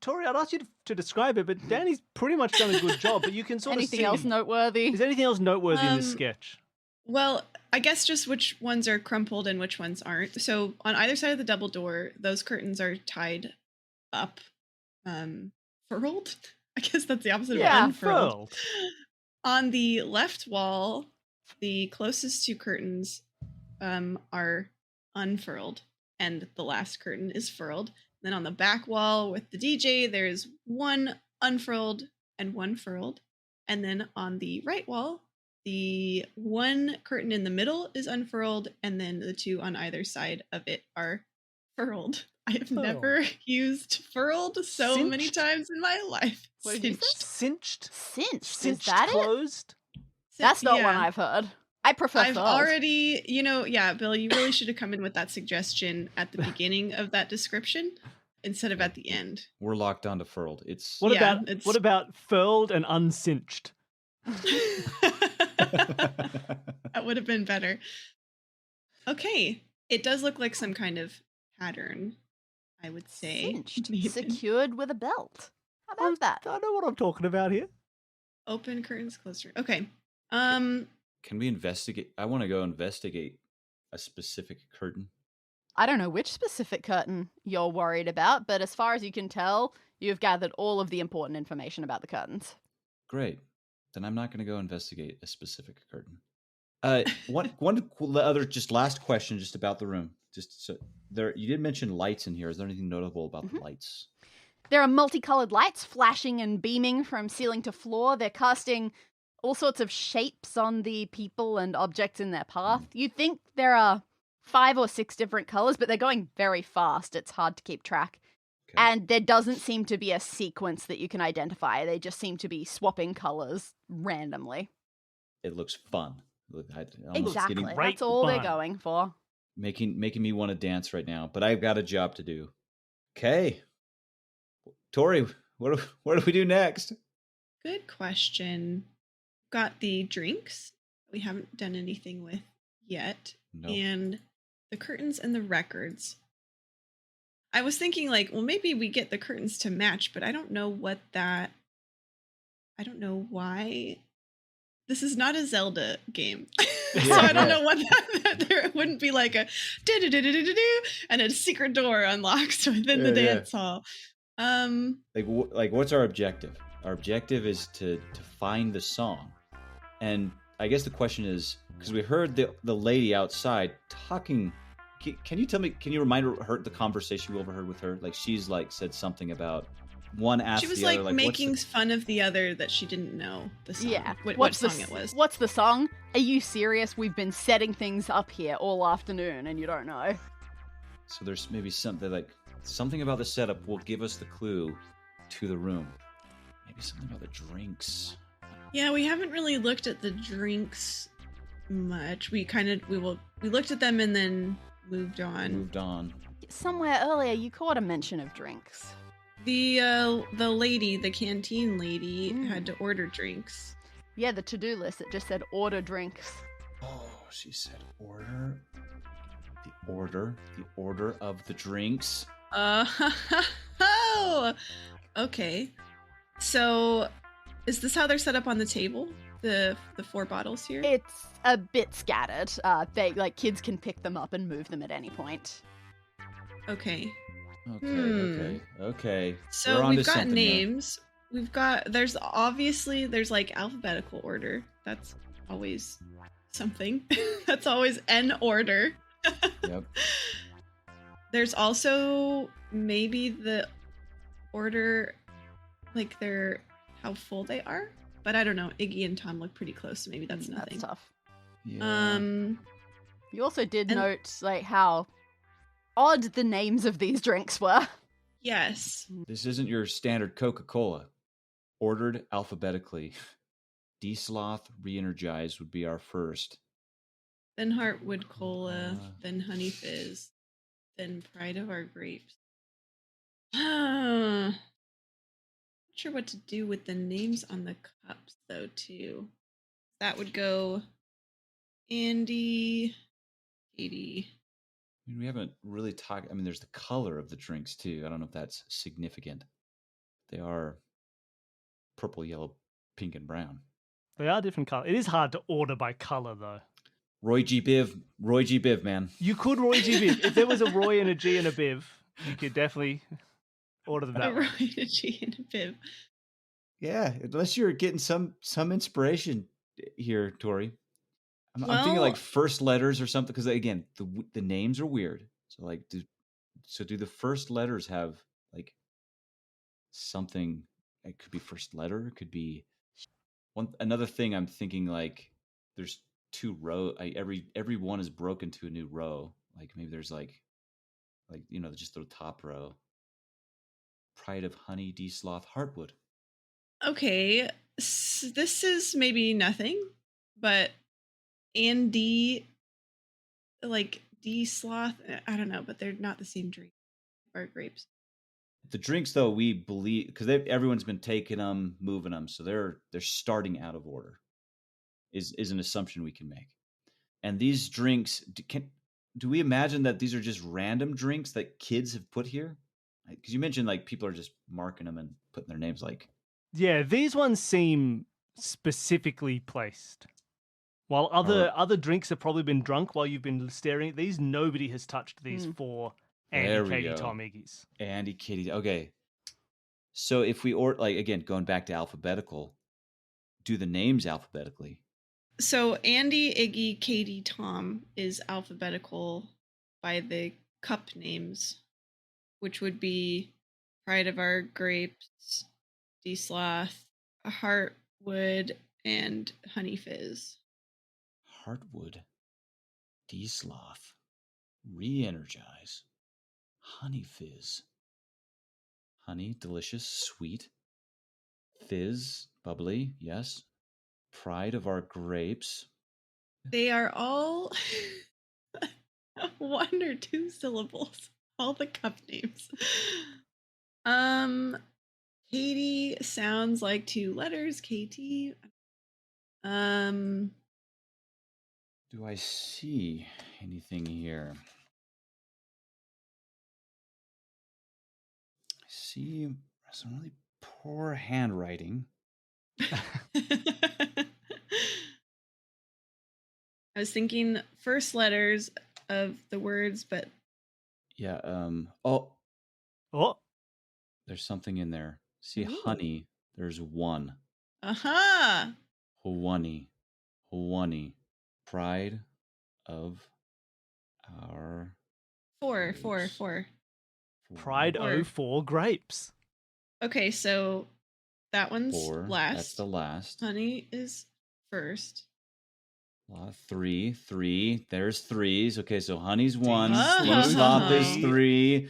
Tori, I'd ask you to describe it, but Danny's pretty much done a good job. But you can sort Anything of see. else noteworthy? Is anything else noteworthy in this Um, sketch? Well, I guess just which ones are crumpled and which ones aren't. So on either side of the double door, those curtains are tied up, furled. I guess that's the opposite of Yeah, unfurled. furled. On the left wall, the closest two curtains are unfurled, and the last curtain is furled. Then on the back wall with the DJ, there's one unfurled and one furled. And then on the right wall, the one curtain in the middle is unfurled, and then the two on either side of it are furled. I have never used furled so many Cinched? times in my life. What did you say? Cinched? Cinched. Is Cinched that it? closed? That's not one Yeah. I've heard. I prefer I've furled. already, yeah, Bill, you really should have come in with that suggestion at the beginning of that description instead of at the end. We're locked onto furled. It's What Yeah, about it's- what about furled and uncinched? That would have been better. Okay. It does look like some kind of pattern, I would say. Cinched. Nathan. Secured with a belt. How about that? I know what I'm talking about here. Open curtains, closer. Okay. Can we investigate? I want to go investigate a specific curtain. I don't know which specific curtain you're worried about, but as far as you can tell, you've gathered all of the important information about the curtains. Great. Then I'm not going to go investigate a specific curtain. One other just last question just about the room. Just so there, you did mention lights in here. Is there anything notable about the lights? There are multicolored lights flashing and beaming from ceiling to floor. They're casting all sorts of shapes on the people and objects in their path. You'd think there are 5 or 6 different colors, but they're going very fast. It's hard to keep track. Okay. And there doesn't seem to be a sequence that you can identify. They just seem to be swapping colors randomly. It looks fun. Exactly. great That's all they're fun. going for. Making me want to dance right now, but I've got a job to do. Okay. Tori, what do we do next? Good question. Got the drinks we haven't done anything with yet. No. And the curtains and the records. I was thinking well, maybe we get the curtains to match, but I don't know why. This is not a Zelda game. So Yeah, I don't yeah. know what that there wouldn't be like a do-do-do-do-do-do and a secret door unlocks within the Yeah, yeah. dance hall. Like what's our objective? Our objective is to find the song. And I guess the question is, because we heard the lady outside talking. Can you tell me? Can you remind her the conversation we overheard with her? Like she's said something about one asked She was the other like making what's fun of the other that she didn't know the song. Yeah. What song it was. What's the song? Are you serious? We've been setting things up here all afternoon and you don't know. So there's maybe something about the setup will give us the clue to the room. Maybe something about the drinks. Yeah, we haven't really looked at the drinks much. We looked at them and then moved on. Moved on. Somewhere earlier you caught a mention of drinks. The lady, the canteen lady, had to order drinks. Yeah, the to-do list, it just said order drinks. Oh, she said order. The order of the drinks. Oh, okay. So, is this how they're set up on the table? The 4 bottles here? It's a bit scattered. Kids can pick them up and move them at any point. Okay. Okay. So We're onto we've got something here. names. There's alphabetical order. That's always something. That's always an order. Yep. There's also maybe the order, how full they are. But I don't know. Iggy and Tom look pretty close, so maybe that's nothing. That's tough. Yeah. You also did And- note how odd the names of these drinks were. Yes. This isn't your standard Coca-Cola. Ordered alphabetically. D-Sloth Re-Energized would be our first. Then Heartwood Cola. Then Honey Fizz. Then Pride of Our Grapes. Not sure what to do with the names on the cups, though, too. That would go Andy, Katie. I mean, we haven't really talked. I mean, there's the color of the drinks, too. I don't know if that's significant. They are purple, yellow, pink, and brown. They are different colors. It is hard to order by color, though. Roy G. Biv, man. You could Roy G. Biv. If there was a Roy and a G and a Biv, you could definitely order them that way. A G and a Biv. Yeah, unless you're getting some inspiration here, Tori. I'm thinking like first letters or something, because again, the names are weird. So like, do the first letters have like something? It could be first letter. It could be another thing. I'm thinking like there's 2 row. Every one is broken to a new row. Like maybe there's like just the top row. Pride of honey, D sloth, heartwood. Okay, this is maybe nothing, but D, like D sloth, I don't know, but they're not the same drink or grapes. The drinks, though, we believe, because everyone's been taking them, moving them, so they're starting out of order. Is an assumption we can make. And these drinks, do we imagine that these are just random drinks that kids have put here? Because you mentioned like people are just marking them and putting their names like. Yeah, these ones seem specifically placed. While other drinks have probably been drunk while you've been staring at these, nobody has touched these 4 Andy, Katie, Tom, Iggy's. Andy, Katie. Okay. So if we like again going back to alphabetical, do the names alphabetically. So Andy, Iggy, Katie, Tom is alphabetical by the cup names, which would be Pride of Our Grapes, D Sloth, Heartwood, and Honey Fizz. Heartwood, D Sloth, Re-energize, Honey Fizz. Honey, delicious, sweet. Fizz, bubbly, yes. Pride of Our Grapes. They are all 1 or 2 syllables. All the cup names. Katie sounds like 2 letters. KT. Do I see anything here? I see some really poor handwriting. I was thinking first letters of the words, but yeah. Oh, there's something in there. See, honey. There's 1. aha. Hawani. Pride of Our 4. Pride 04 grapes. Okay, so that one's 4. last. That's the last. Honey is first. 3. There's 3s. Okay, so honey's 1. Oh. Sloth is 3.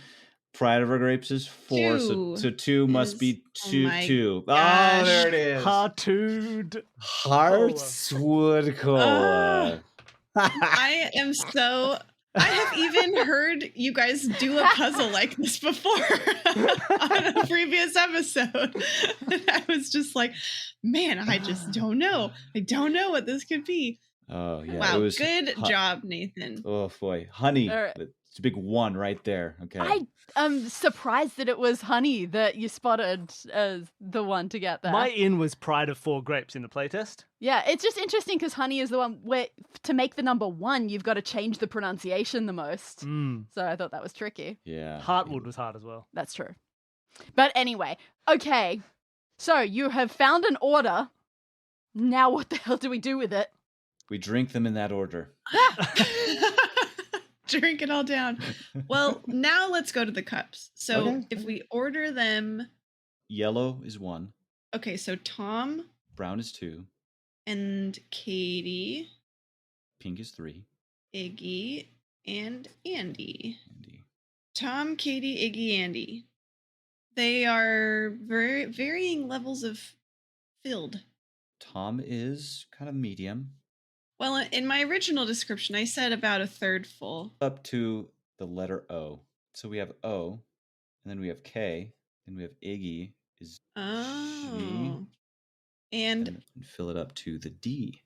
Pride of Our Grapes is 4. So 2 must be 2. Gosh. Oh, there it is. Heartwood. Heartwood Cola. I am so. I have even heard you guys do a puzzle like this before on a previous episode. And I was just like, man, I just don't know. I don't know what this could be. Oh, yeah. Wow, It was good job, Nathan. Oh, boy. Honey. Right. It's a big 1 right there. Okay. I'm surprised that it was honey that you spotted as the one to get there. My in was Pride of 4 grapes in the playtest. Yeah, it's just interesting because honey is the one where to make the number 1, you've got to change the pronunciation the most. So I thought that was tricky. Yeah. Heartwood was hard as well. That's true. But anyway, okay. So you have found an order. Now what the hell do we do with it? We drink them in that order. Drink it all down. Well, now let's go to the cups. So Okay. if we order them. Yellow is 1. Okay, so Tom. Brown is 2. And Katie. Pink is 3. Iggy. And Andy. Tom, Katie, Iggy, Andy. They are very varying levels of filled. Tom is kind of medium. Well, in my original description, I said about a third full. Up to the letter O. So we have O, and then we have K, and we have Iggy is G. And fill it up to the D.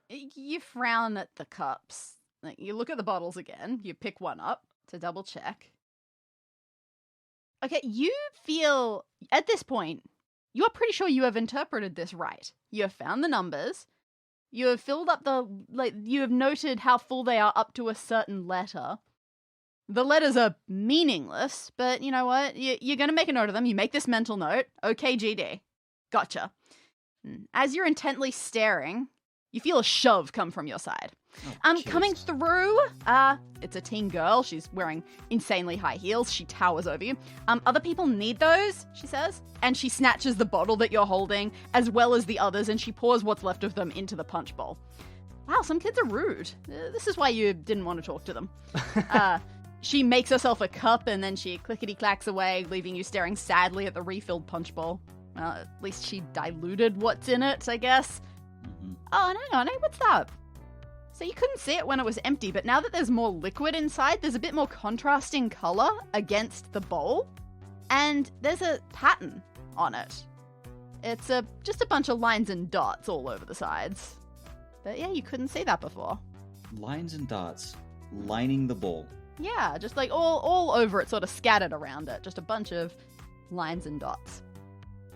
You frown at the cups. Like, you look at the bottles again. You pick one up to double check. Okay, you feel, at this point, you are pretty sure you have interpreted this right. You have found the numbers. You have filled up you have noted how full they are up to a certain letter. The letters are meaningless, but you know what? You're going to make a note of them. You make this mental note. Okay, GD. Gotcha. As you're intently staring, you feel a shove come from your side. Coming through, it's a teen girl. She's wearing insanely high heels. She towers over you. Other people need those, she says. And she snatches the bottle that you're holding, as well as the others, and she pours what's left of them into the punch bowl. Wow, some kids are rude. This is why you didn't want to talk to them. She makes herself a cup, and then she clickety-clacks away, leaving you staring sadly at the refilled punch bowl. Well, at least she diluted what's in it, I guess. Mm-hmm. Oh, and hang on, hey, what's that? So you couldn't see it when it was empty, but now that there's more liquid inside, there's a bit more contrasting color against the bowl, and there's a pattern on it. It's just a bunch of lines and dots all over the sides. But yeah, you couldn't see that before. Lines and dots lining the bowl. Yeah, just like all over it, sort of scattered around it. Just a bunch of lines and dots.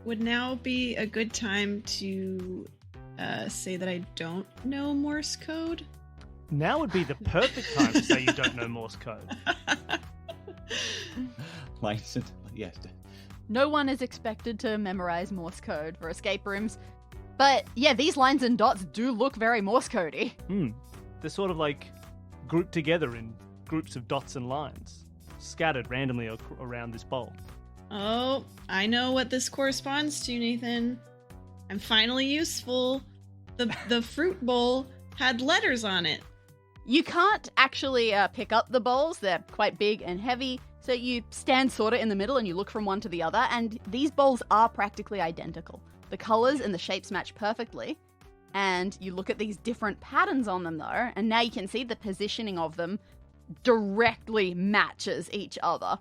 Would now be a good time to say that I don't know Morse code? Now would be the perfect time to say you don't know Morse code. Lines and... Yes. No one is expected to memorize Morse code for escape rooms. But yeah, these lines and dots do look very Morse codey. They're sort of like grouped together in groups of dots and lines, scattered randomly around this bowl. Oh, I know what this corresponds to, Nathan. I'm finally useful. The fruit bowl had letters on it. You can't actually pick up the bowls. They're quite big and heavy. So you stand sort of in the middle and you look from one to the other. And these bowls are practically identical. The colors and the shapes match perfectly. And you look at these different patterns on them though. And now you can see the positioning of them directly matches each other.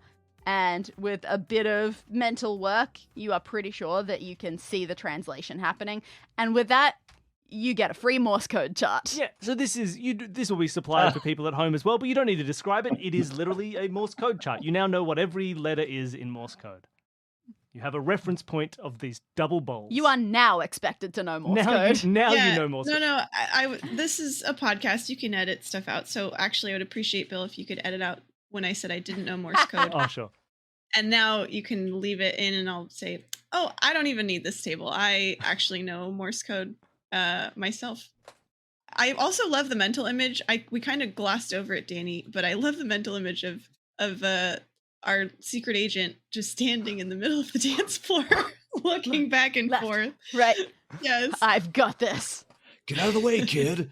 And with a bit of mental work, you are pretty sure that you can see the translation happening. And with that, you get a free Morse code chart. Yeah, so this will be supplied for people at home as well, but you don't need to describe it. It is literally a Morse code chart. You now know what every letter is in Morse code. You have a reference point of these double bowls. You are now expected to know Morse code. You know Morse code. No, I this is a podcast. You can edit stuff out. So actually, I would appreciate, Bill, if you could edit out when I said I didn't know Morse code. Oh, sure. And now you can leave it in and I'll say, oh, I don't even need this table. I actually know Morse code myself. I also love the mental image. We kind of glossed over it, Danny, but I love the mental image of our secret agent just standing in the middle of the dance floor, looking back and forth. Right. Yes. I've got this. Get out of the way, kid.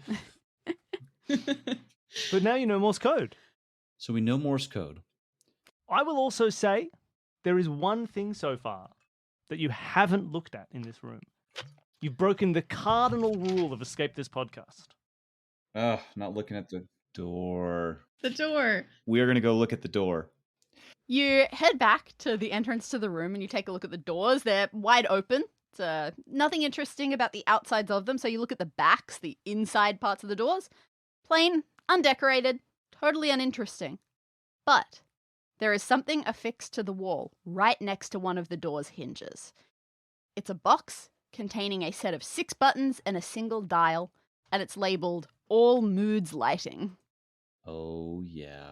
But now you know Morse code. So we know Morse code. I will also say there is one thing so far that you haven't looked at in this room. You've broken the cardinal rule of Escape This Podcast. Oh, not looking at the door. The door. We are going to go look at the door. You head back to the entrance to the room and you take a look at the doors. They're wide open. It's nothing interesting about the outsides of them. So you look at the backs, the inside parts of the doors. Plain, undecorated, totally uninteresting. But there is something affixed to the wall right next to one of the door's hinges. It's a box containing a set of 6 buttons and a single dial, and it's labeled All Moods Lighting. Oh, yeah.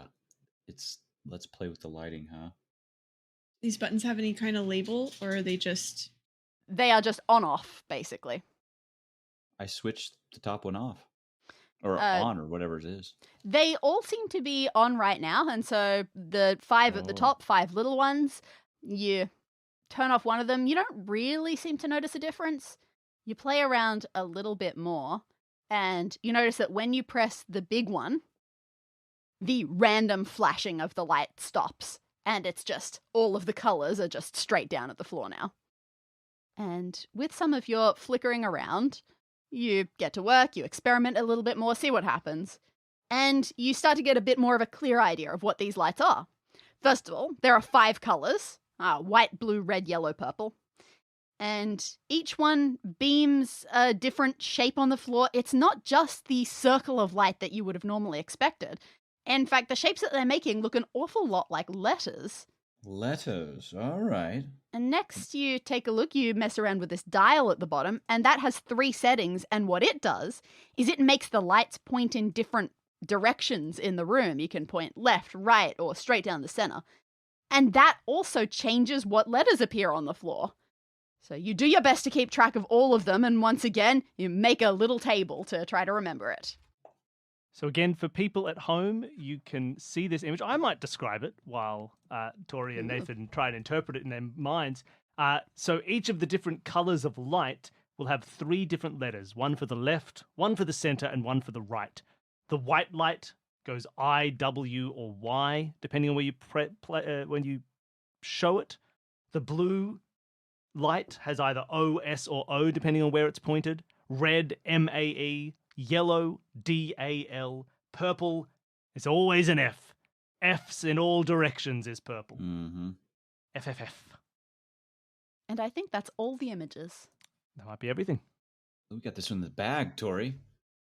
Let's play with the lighting, huh? These buttons have any kind of label, or are they just... They are just on-off, basically. I switched the top one off. Or on, or whatever it is. They all seem to be on right now, and so the 5 at the top, 5 little ones, you turn off one of them. You don't really seem to notice a difference. You play around a little bit more, and you notice that when you press the big one, the random flashing of the light stops, and it's just all of the colors are just straight down at the floor now. And with some of your flickering around, you get to work, you experiment a little bit more, see what happens, and you start to get a bit more of a clear idea of what these lights are. First of all, there are 5 colors, white, blue, red, yellow, purple, and each one beams a different shape on the floor. It's not just the circle of light that you would have normally expected. In fact, the shapes that they're making look an awful lot like letters, Letters. All right. And next you take a look, you mess around with this dial at the bottom, and that has 3 settings, and what it does is it makes the lights point in different directions in the room. You can point left, right, or straight down the center. And that also changes what letters appear on the floor. So you do your best to keep track of all of them, and once again, you make a little table to try to remember it. So again, for people at home, you can see this image. I might describe it while Tori and Nathan try and interpret it in their minds. So each of the different colors of light will have 3 different letters, one for the left, one for the center, and one for the right. The white light goes I, W, or Y, depending on where you when you show it. The blue light has either O, S, or O, depending on where it's pointed. Red, MAE. Yellow, DAL. Purple is always an F. F's in all directions is purple. Mm-hmm. FFF. And I think that's all the images. That might be everything. We got this one in the bag, Tori.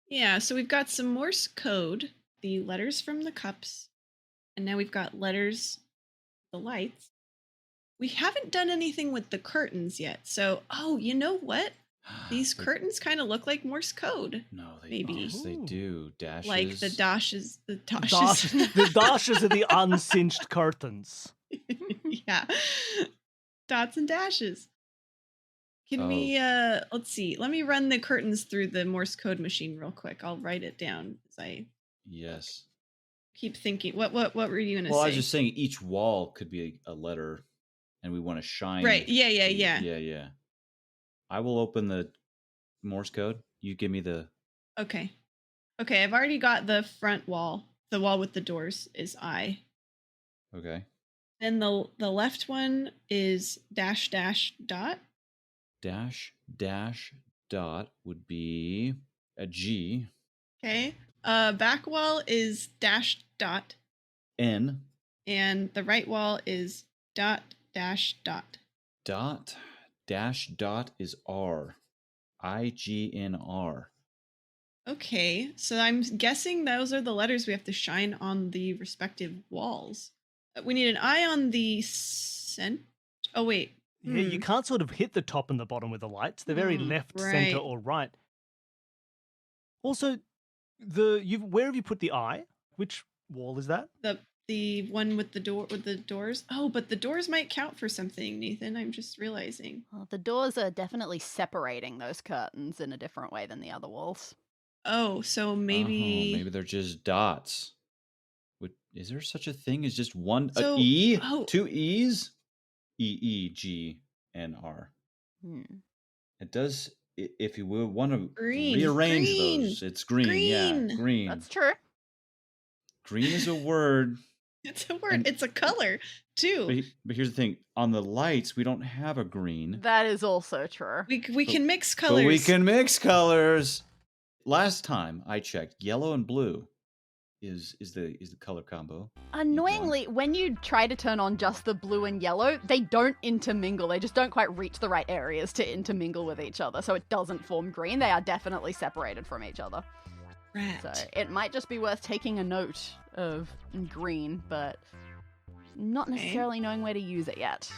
Yeah, so we've got some Morse code, the letters from the cups, and now we've got letters, the lights. We haven't done anything with the curtains yet. So, you know what? These curtains kind of look like Morse code. No, they maybe. Yes, they do. Dashes. Like the dashes. The The dashes are the uncinched curtains. Yeah. Dots and dashes. Can we, let's see. Let me run the curtains through the Morse code machine real quick. I'll write it down as I Yes. keep thinking. What were you going to say? Well, I was just saying each wall could be a letter, and we want to shine. Right. Yeah. Yeah. I will open the Morse code. You give me the... Okay, I've already got the front wall. The wall with the doors is I. Okay. Then the left one is dash dash dot. Dash dash dot would be a G. Okay. Back wall is dash dot. N. And the right wall is dot dash dot. Dot dash dot is R. IGNR. Okay, so I'm guessing those are the letters we have to shine on the respective walls. We need an I on the center. Oh, wait. Yeah, you can't sort of hit the top and the bottom with the lights. They're very left, center, or right. Also, where have you put the I? Which wall is that? The one with the doors. Oh, but the doors might count for something, Nathan. I'm just realizing. Well, the doors are definitely separating those curtains in a different way than the other walls. Oh, so maybe maybe they're just dots. Is there such a thing as just one So- E? oh. 2 E's? EEGNR. It does. If you will want to rearrange those, it's green. Yeah, green. That's true. Green is a word. it's a word. It's a color too. But here's the thing: on the lights, we don't have a green. That is also true. We can mix colors. But we can mix colors. Last time I checked, yellow and blue is the color combo. Annoyingly, when you try to turn on just the blue and yellow, they don't intermingle. They just don't quite reach the right areas to intermingle with each other, so it doesn't form green. They are definitely separated from each other. Rat. So it might just be worth taking a note of green, but not necessarily knowing where to use it yet.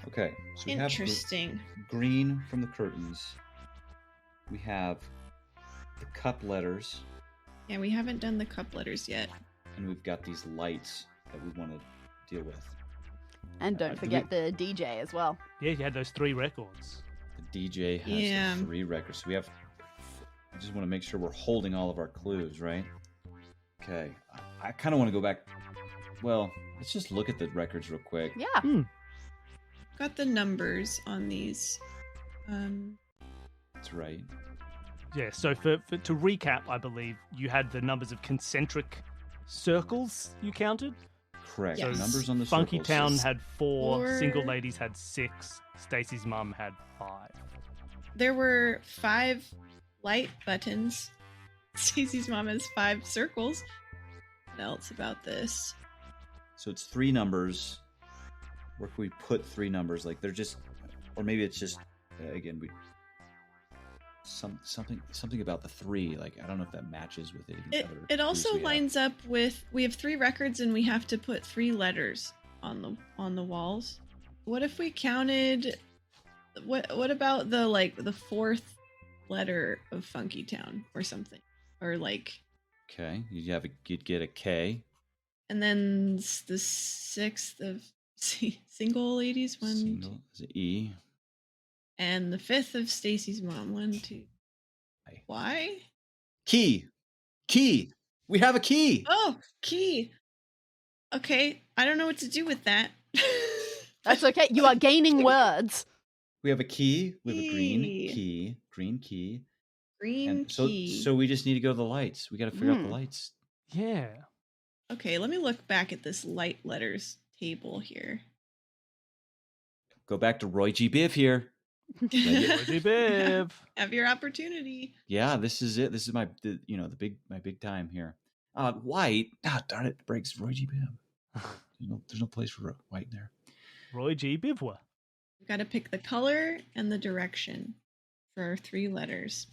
Okay, so we Interesting. have green from the curtains. We have the cup letters. Yeah, we haven't done the cup letters yet. And we've got these lights that we want to deal with. And don't forget the DJ as well. Yeah, you had those 3 records. The DJ has the 3 records. So we have... I just want to make sure we're holding all of our clues, right? Okay. I kind of want to go back... Well, let's just look at the records real quick. Yeah. Got the numbers on these. That's right. Yeah, so to recap, I believe you had the numbers of concentric circles you counted. Correct. Yes. Numbers on the Funky circles. Town had 4, 4. Single Ladies had 6, Stacy's mum had 5. There were 5 light buttons. Stacey's mom has 5 circles. What else about this? So it's 3 numbers. Where can we put 3 numbers? Like they're just... Or maybe it's just... again, we... Something about the 3, like I don't know if that matches with any other It also clues we have. lines up with, we have 3 records and we have to put 3 letters. on the walls. What if we counted? What about the fourth letter of Funky Town or something, or like? Okay, you'd get a K. And then the sixth of single ladies, one, Single is an E. and the fifth of Stacy's mom, 1, 2. Why? Key. We have a key. Oh, key. Okay, I don't know what to do with that. That's okay. You are gaining words. We have a key. We have a green Key. key. Green key. Green And key. so we just need to go to the lights. We got to figure out the lights. Yeah. Okay, let me look back at this light letters table here. Go back to Roy G. Biv here. Roy Biv. Have your opportunity. Yeah, this is it. This is my big time here. White. Darn it, breaks Roy G. Biv. There's no place for white in there. Roy G. Bivwa. We've got to pick the color and the direction for our 3 letters.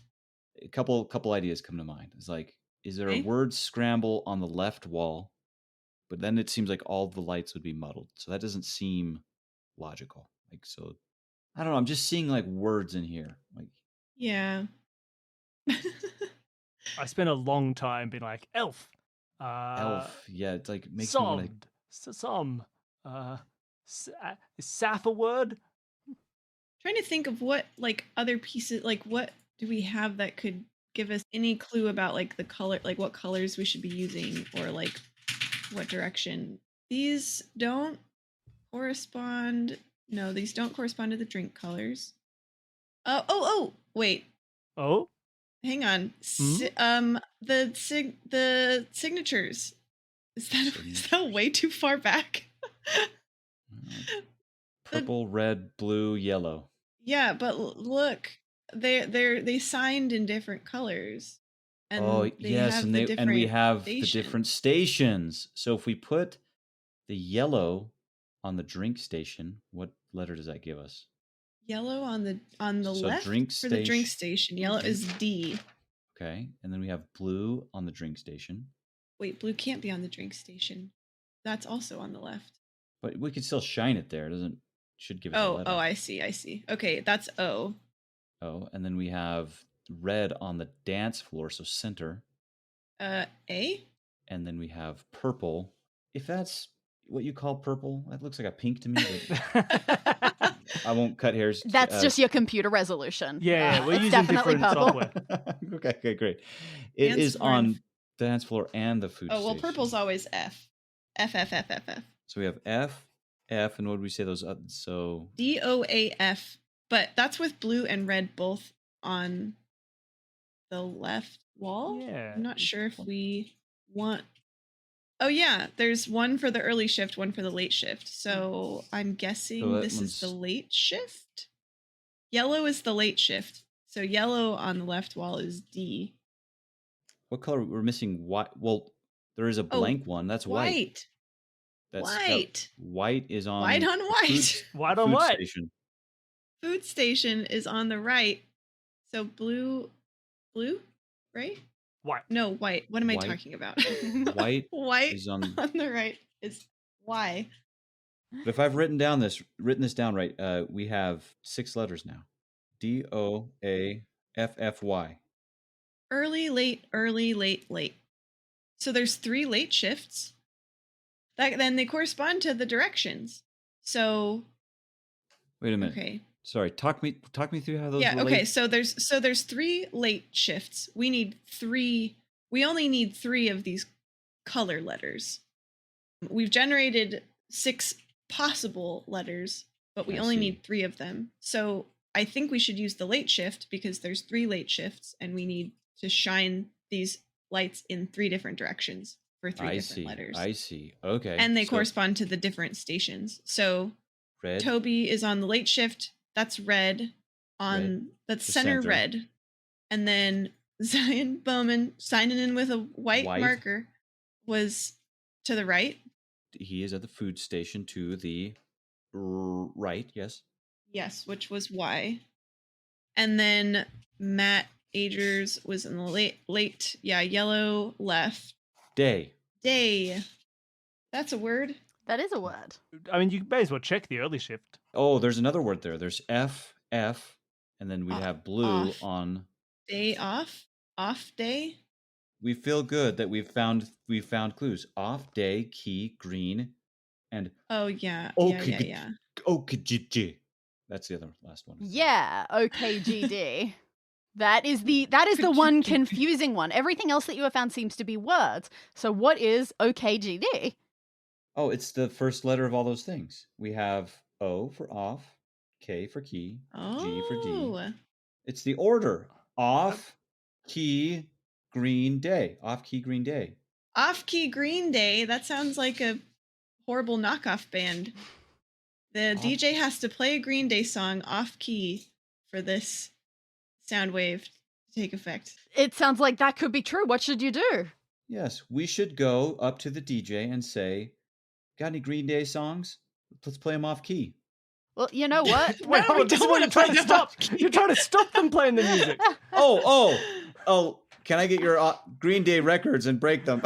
A couple ideas come to mind. It's like, is there a word scramble on the left wall? But then it seems like all the lights would be muddled. So that doesn't seem logical. Like, so I don't know. I'm just seeing like words in here. Like, yeah. I spent a long time being like, elf. elf. Yeah, it's like makes me want to... Is Saf a word? Trying to think of what like other pieces, like what do we have that could give us any clue about like the color, like what colors we should be using, or like what direction. These don't correspond. No, these don't correspond to the drink colors. Oh, wait. Oh? Hang on. The signatures. Is that way too far back? purple, red, blue, yellow. Yeah, but look, they signed in different colors. And yes, and we have the different stations. So if we put the yellow on the drink station, what letter does that give us? Yellow on the left for the drink station. Yellow is D. Okay, and then we have blue on the drink station. Wait, blue can't be on the drink station. That's also on the left. But we can still shine it there. It should give us a letter. Oh, I see. Okay, that's O. Oh, and then we have red on the dance floor, so center. A? And then we have purple. If that's what you call purple, that looks like a pink to me. But I won't cut hairs. That's just your computer resolution. Yeah, we're using definitely different purple. software. Okay, great. It is on the dance floor and the food station. Oh, well, purple's always F. F. So we have F, and what did we say those? So DOAF, but that's with blue and red both on the left wall. Yeah. I'm not sure if we want. Oh yeah, there's one for the early shift, one for the late shift. So I'm guessing this is the late shift. Yellow is the late shift. So yellow on the left wall is D. What color? We're missing white. Well, there is a blank one. That's white. White is on white on white. White on white. Station. Food station is on the right. So blue, right? White. No, white. What am I talking about? White is on the right is Y. But if I've written this down right, we have 6 letters now. DOAFFY. Early, late. So there's 3 late shifts. Then they correspond to the directions. So wait a minute. Okay. Sorry, talk me through how those relate. Okay, so there's 3 late shifts. We only need 3 of these color letters. We've generated 6 possible letters, but we only need 3 of them. So I think we should use the late shift because there's 3 late shifts and we need to shine these lights in 3 different directions for 3 different letters. I see. Okay. And they correspond to the different stations. So red. Toby is on the late shift. That's red. That's center red. And then Zion Bowman signing in with a white marker was to the right. He is at the food station to the right, yes. Yes, which was Y. And then Matt Agers was in the late, yellow left. Day. That's a word. That is a word. I mean, you may as well check the early shift. Oh, there's another word there. There's F, and then we have blue Off. on. Day off? Off day? We feel good that we've found clues. Off day, key, green, and Oh, yeah. okay, Yeah. okay. That's the other last one. Yeah, OKGD. That is the one confusing one. Everything else that you have found seems to be words. So what is OKGD? Oh, it's the first letter of all those things. We have O for off, K for key, G for D. Oh. It's the order. Off, key, green day. Off key, green day. Off-key Green Day? That sounds like a horrible knockoff band. The DJ has to play a Green Day song off-key for this sound wave to take effect. It sounds like that could be true. What should you do? Yes, we should go up to the DJ and say, got any Green Day songs? Let's play them off key. Well, you know what? Wait, hold on. This is what you're trying to stop. You're trying to stop them playing the music. Oh, can I get your Green Day records and break them?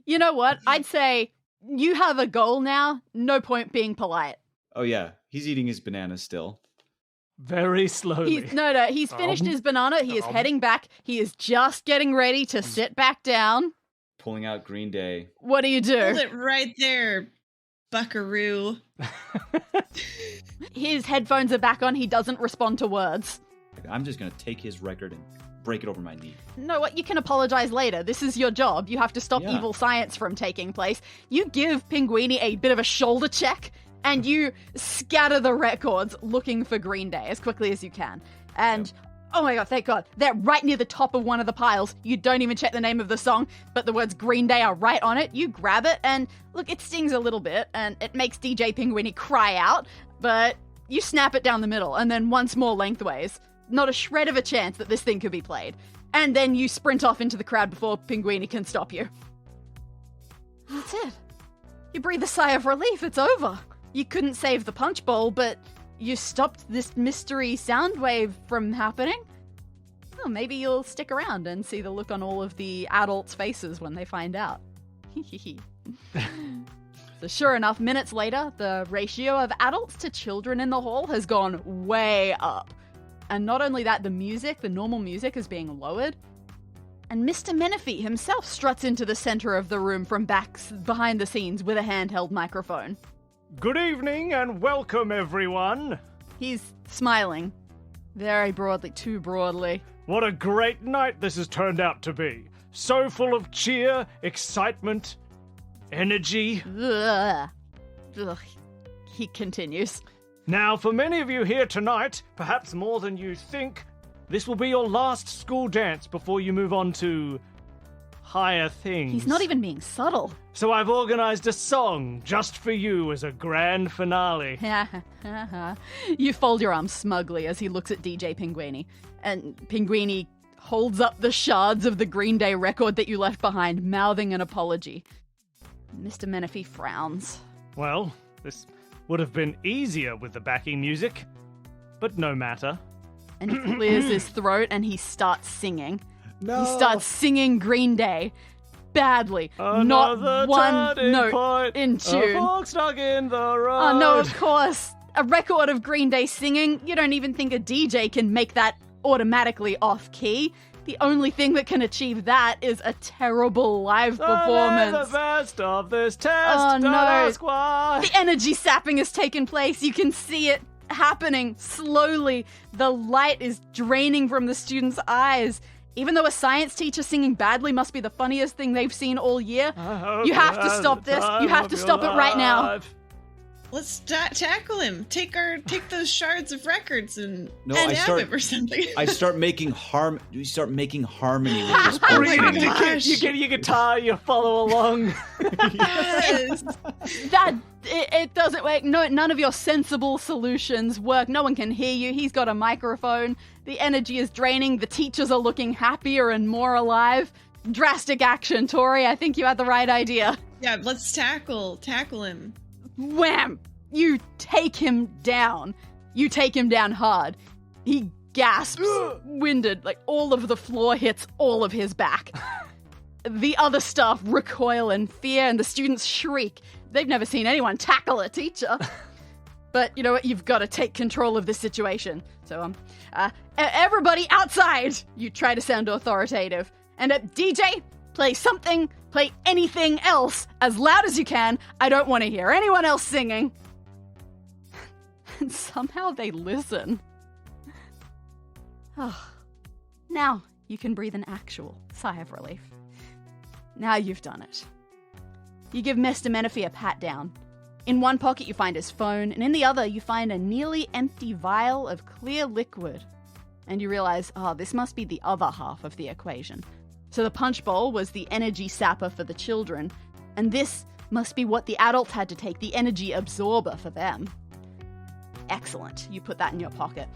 You know what? I'd say you have a goal now. No point being polite. Oh, yeah. He's eating his banana still. Very slowly. He's finished his banana. He is heading back. He is just getting ready to sit back down. Pulling out Green Day. What do you do? Hold it right there, buckaroo. His headphones are back on. He doesn't respond to words. I'm just going to take his record and break it over my knee. No, what? You can apologize later. This is your job. You have to stop Yeah. evil science from taking place. You give Pinguini a bit of a shoulder check, and you scatter the records looking for Green Day as quickly as you can. And, oh my god, thank god, they're right near the top of one of the piles. You don't even check the name of the song, but the words Green Day are right on it. You grab it, and look, it stings a little bit, and it makes DJ Pinguini cry out, but you snap it down the middle, and then once more lengthways. Not a shred of a chance that this thing could be played. And then you sprint off into the crowd before Pinguini can stop you. That's it. You breathe a sigh of relief. It's over. You couldn't save the punch bowl, but you stopped this mystery sound wave from happening. Oh, maybe you'll stick around and see the look on all of the adults' faces when they find out. So sure enough, minutes later, the ratio of adults to children in the hall has gone way up. And not only that, the normal music is being lowered. And Mr. Menifee himself struts into the center of the room from behind the scenes with a handheld microphone. Good evening and welcome, everyone. He's smiling. Very broadly, too broadly. What a great night this has turned out to be. So full of cheer, excitement, energy. Ugh. He continues. Now, for many of you here tonight, perhaps more than you think, this will be your last school dance before you move on to higher things. He's not even being subtle. So I've organized a song just for you as a grand finale. You fold your arms smugly as he looks at DJ Pinguini. And Pinguini holds up the shards of the Green Day record that you left behind, mouthing an apology. Mr. Menifee frowns. Well, this would have been easier with the backing music, but no matter. And he clears his throat and he starts singing. No. He starts singing Green Day. Badly. Another Not one turning note point, in a tune. fork stuck in the road. Oh no, of course. A record of Green Day singing, you don't even think a DJ can make that automatically off-key. The only thing that can achieve that is a terrible live performance. The best of this test. Oh, no. Squad. The energy sapping has taken place. You can see it happening slowly. The light is draining from the students' eyes. Even though a science teacher singing badly must be the funniest thing they've seen all year, you have to stop this. You have to stop it right now. Let's tackle him. Take those shards of records and I stab him or something. I start making harmony with this Bring person. it to you get your guitar, you follow along. Yes. It doesn't work. No, none of your sensible solutions work. No one can hear you. He's got a microphone. The energy is draining. The teachers are looking happier and more alive. Drastic action, Tori. I think you had the right idea. Yeah, let's tackle him. Wham! You take him down. You take him down hard. He gasps, winded, like all of the floor hits all of his back. The other staff recoil in fear and the students shriek. They've never seen anyone tackle a teacher. But you know what? You've got to take control of the situation. So, everybody outside! You try to sound authoritative. And DJ, play something, play anything else as loud as you can. I don't want to hear anyone else singing. And somehow they listen. Oh. Now you can breathe an actual sigh of relief. Now you've done it. You give Mr. Menifee a pat down. In one pocket you find his phone, and in the other you find a nearly empty vial of clear liquid. And you realize, this must be the other half of the equation. So the punch bowl was the energy sapper for the children, and this must be what the adults had to take, the energy absorber for them. Excellent. You put that in your pocket.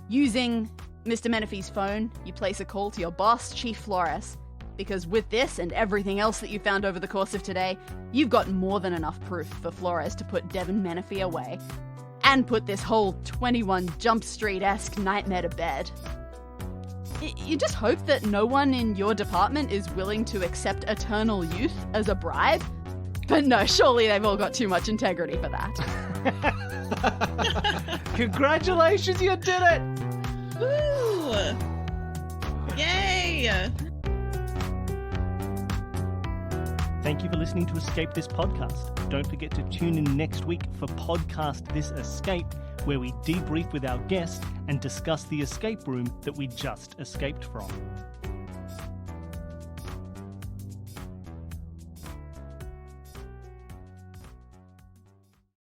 Using Mr. Menifee's phone, you place a call to your boss, Chief Flores, because with this and everything else that you found over the course of today, you've got more than enough proof for Flores to put Devin Menifee away and put this whole 21 Jump Street-esque nightmare to bed. You just hope that no one in your department is willing to accept eternal youth as a bribe. But no, surely they've all got too much integrity for that. Congratulations, you did it! Woo! Yay! Thank you for listening to Escape This Podcast. Don't forget to tune in next week for Podcast This Escape, where we debrief with our guest and discuss the escape room that we just escaped from.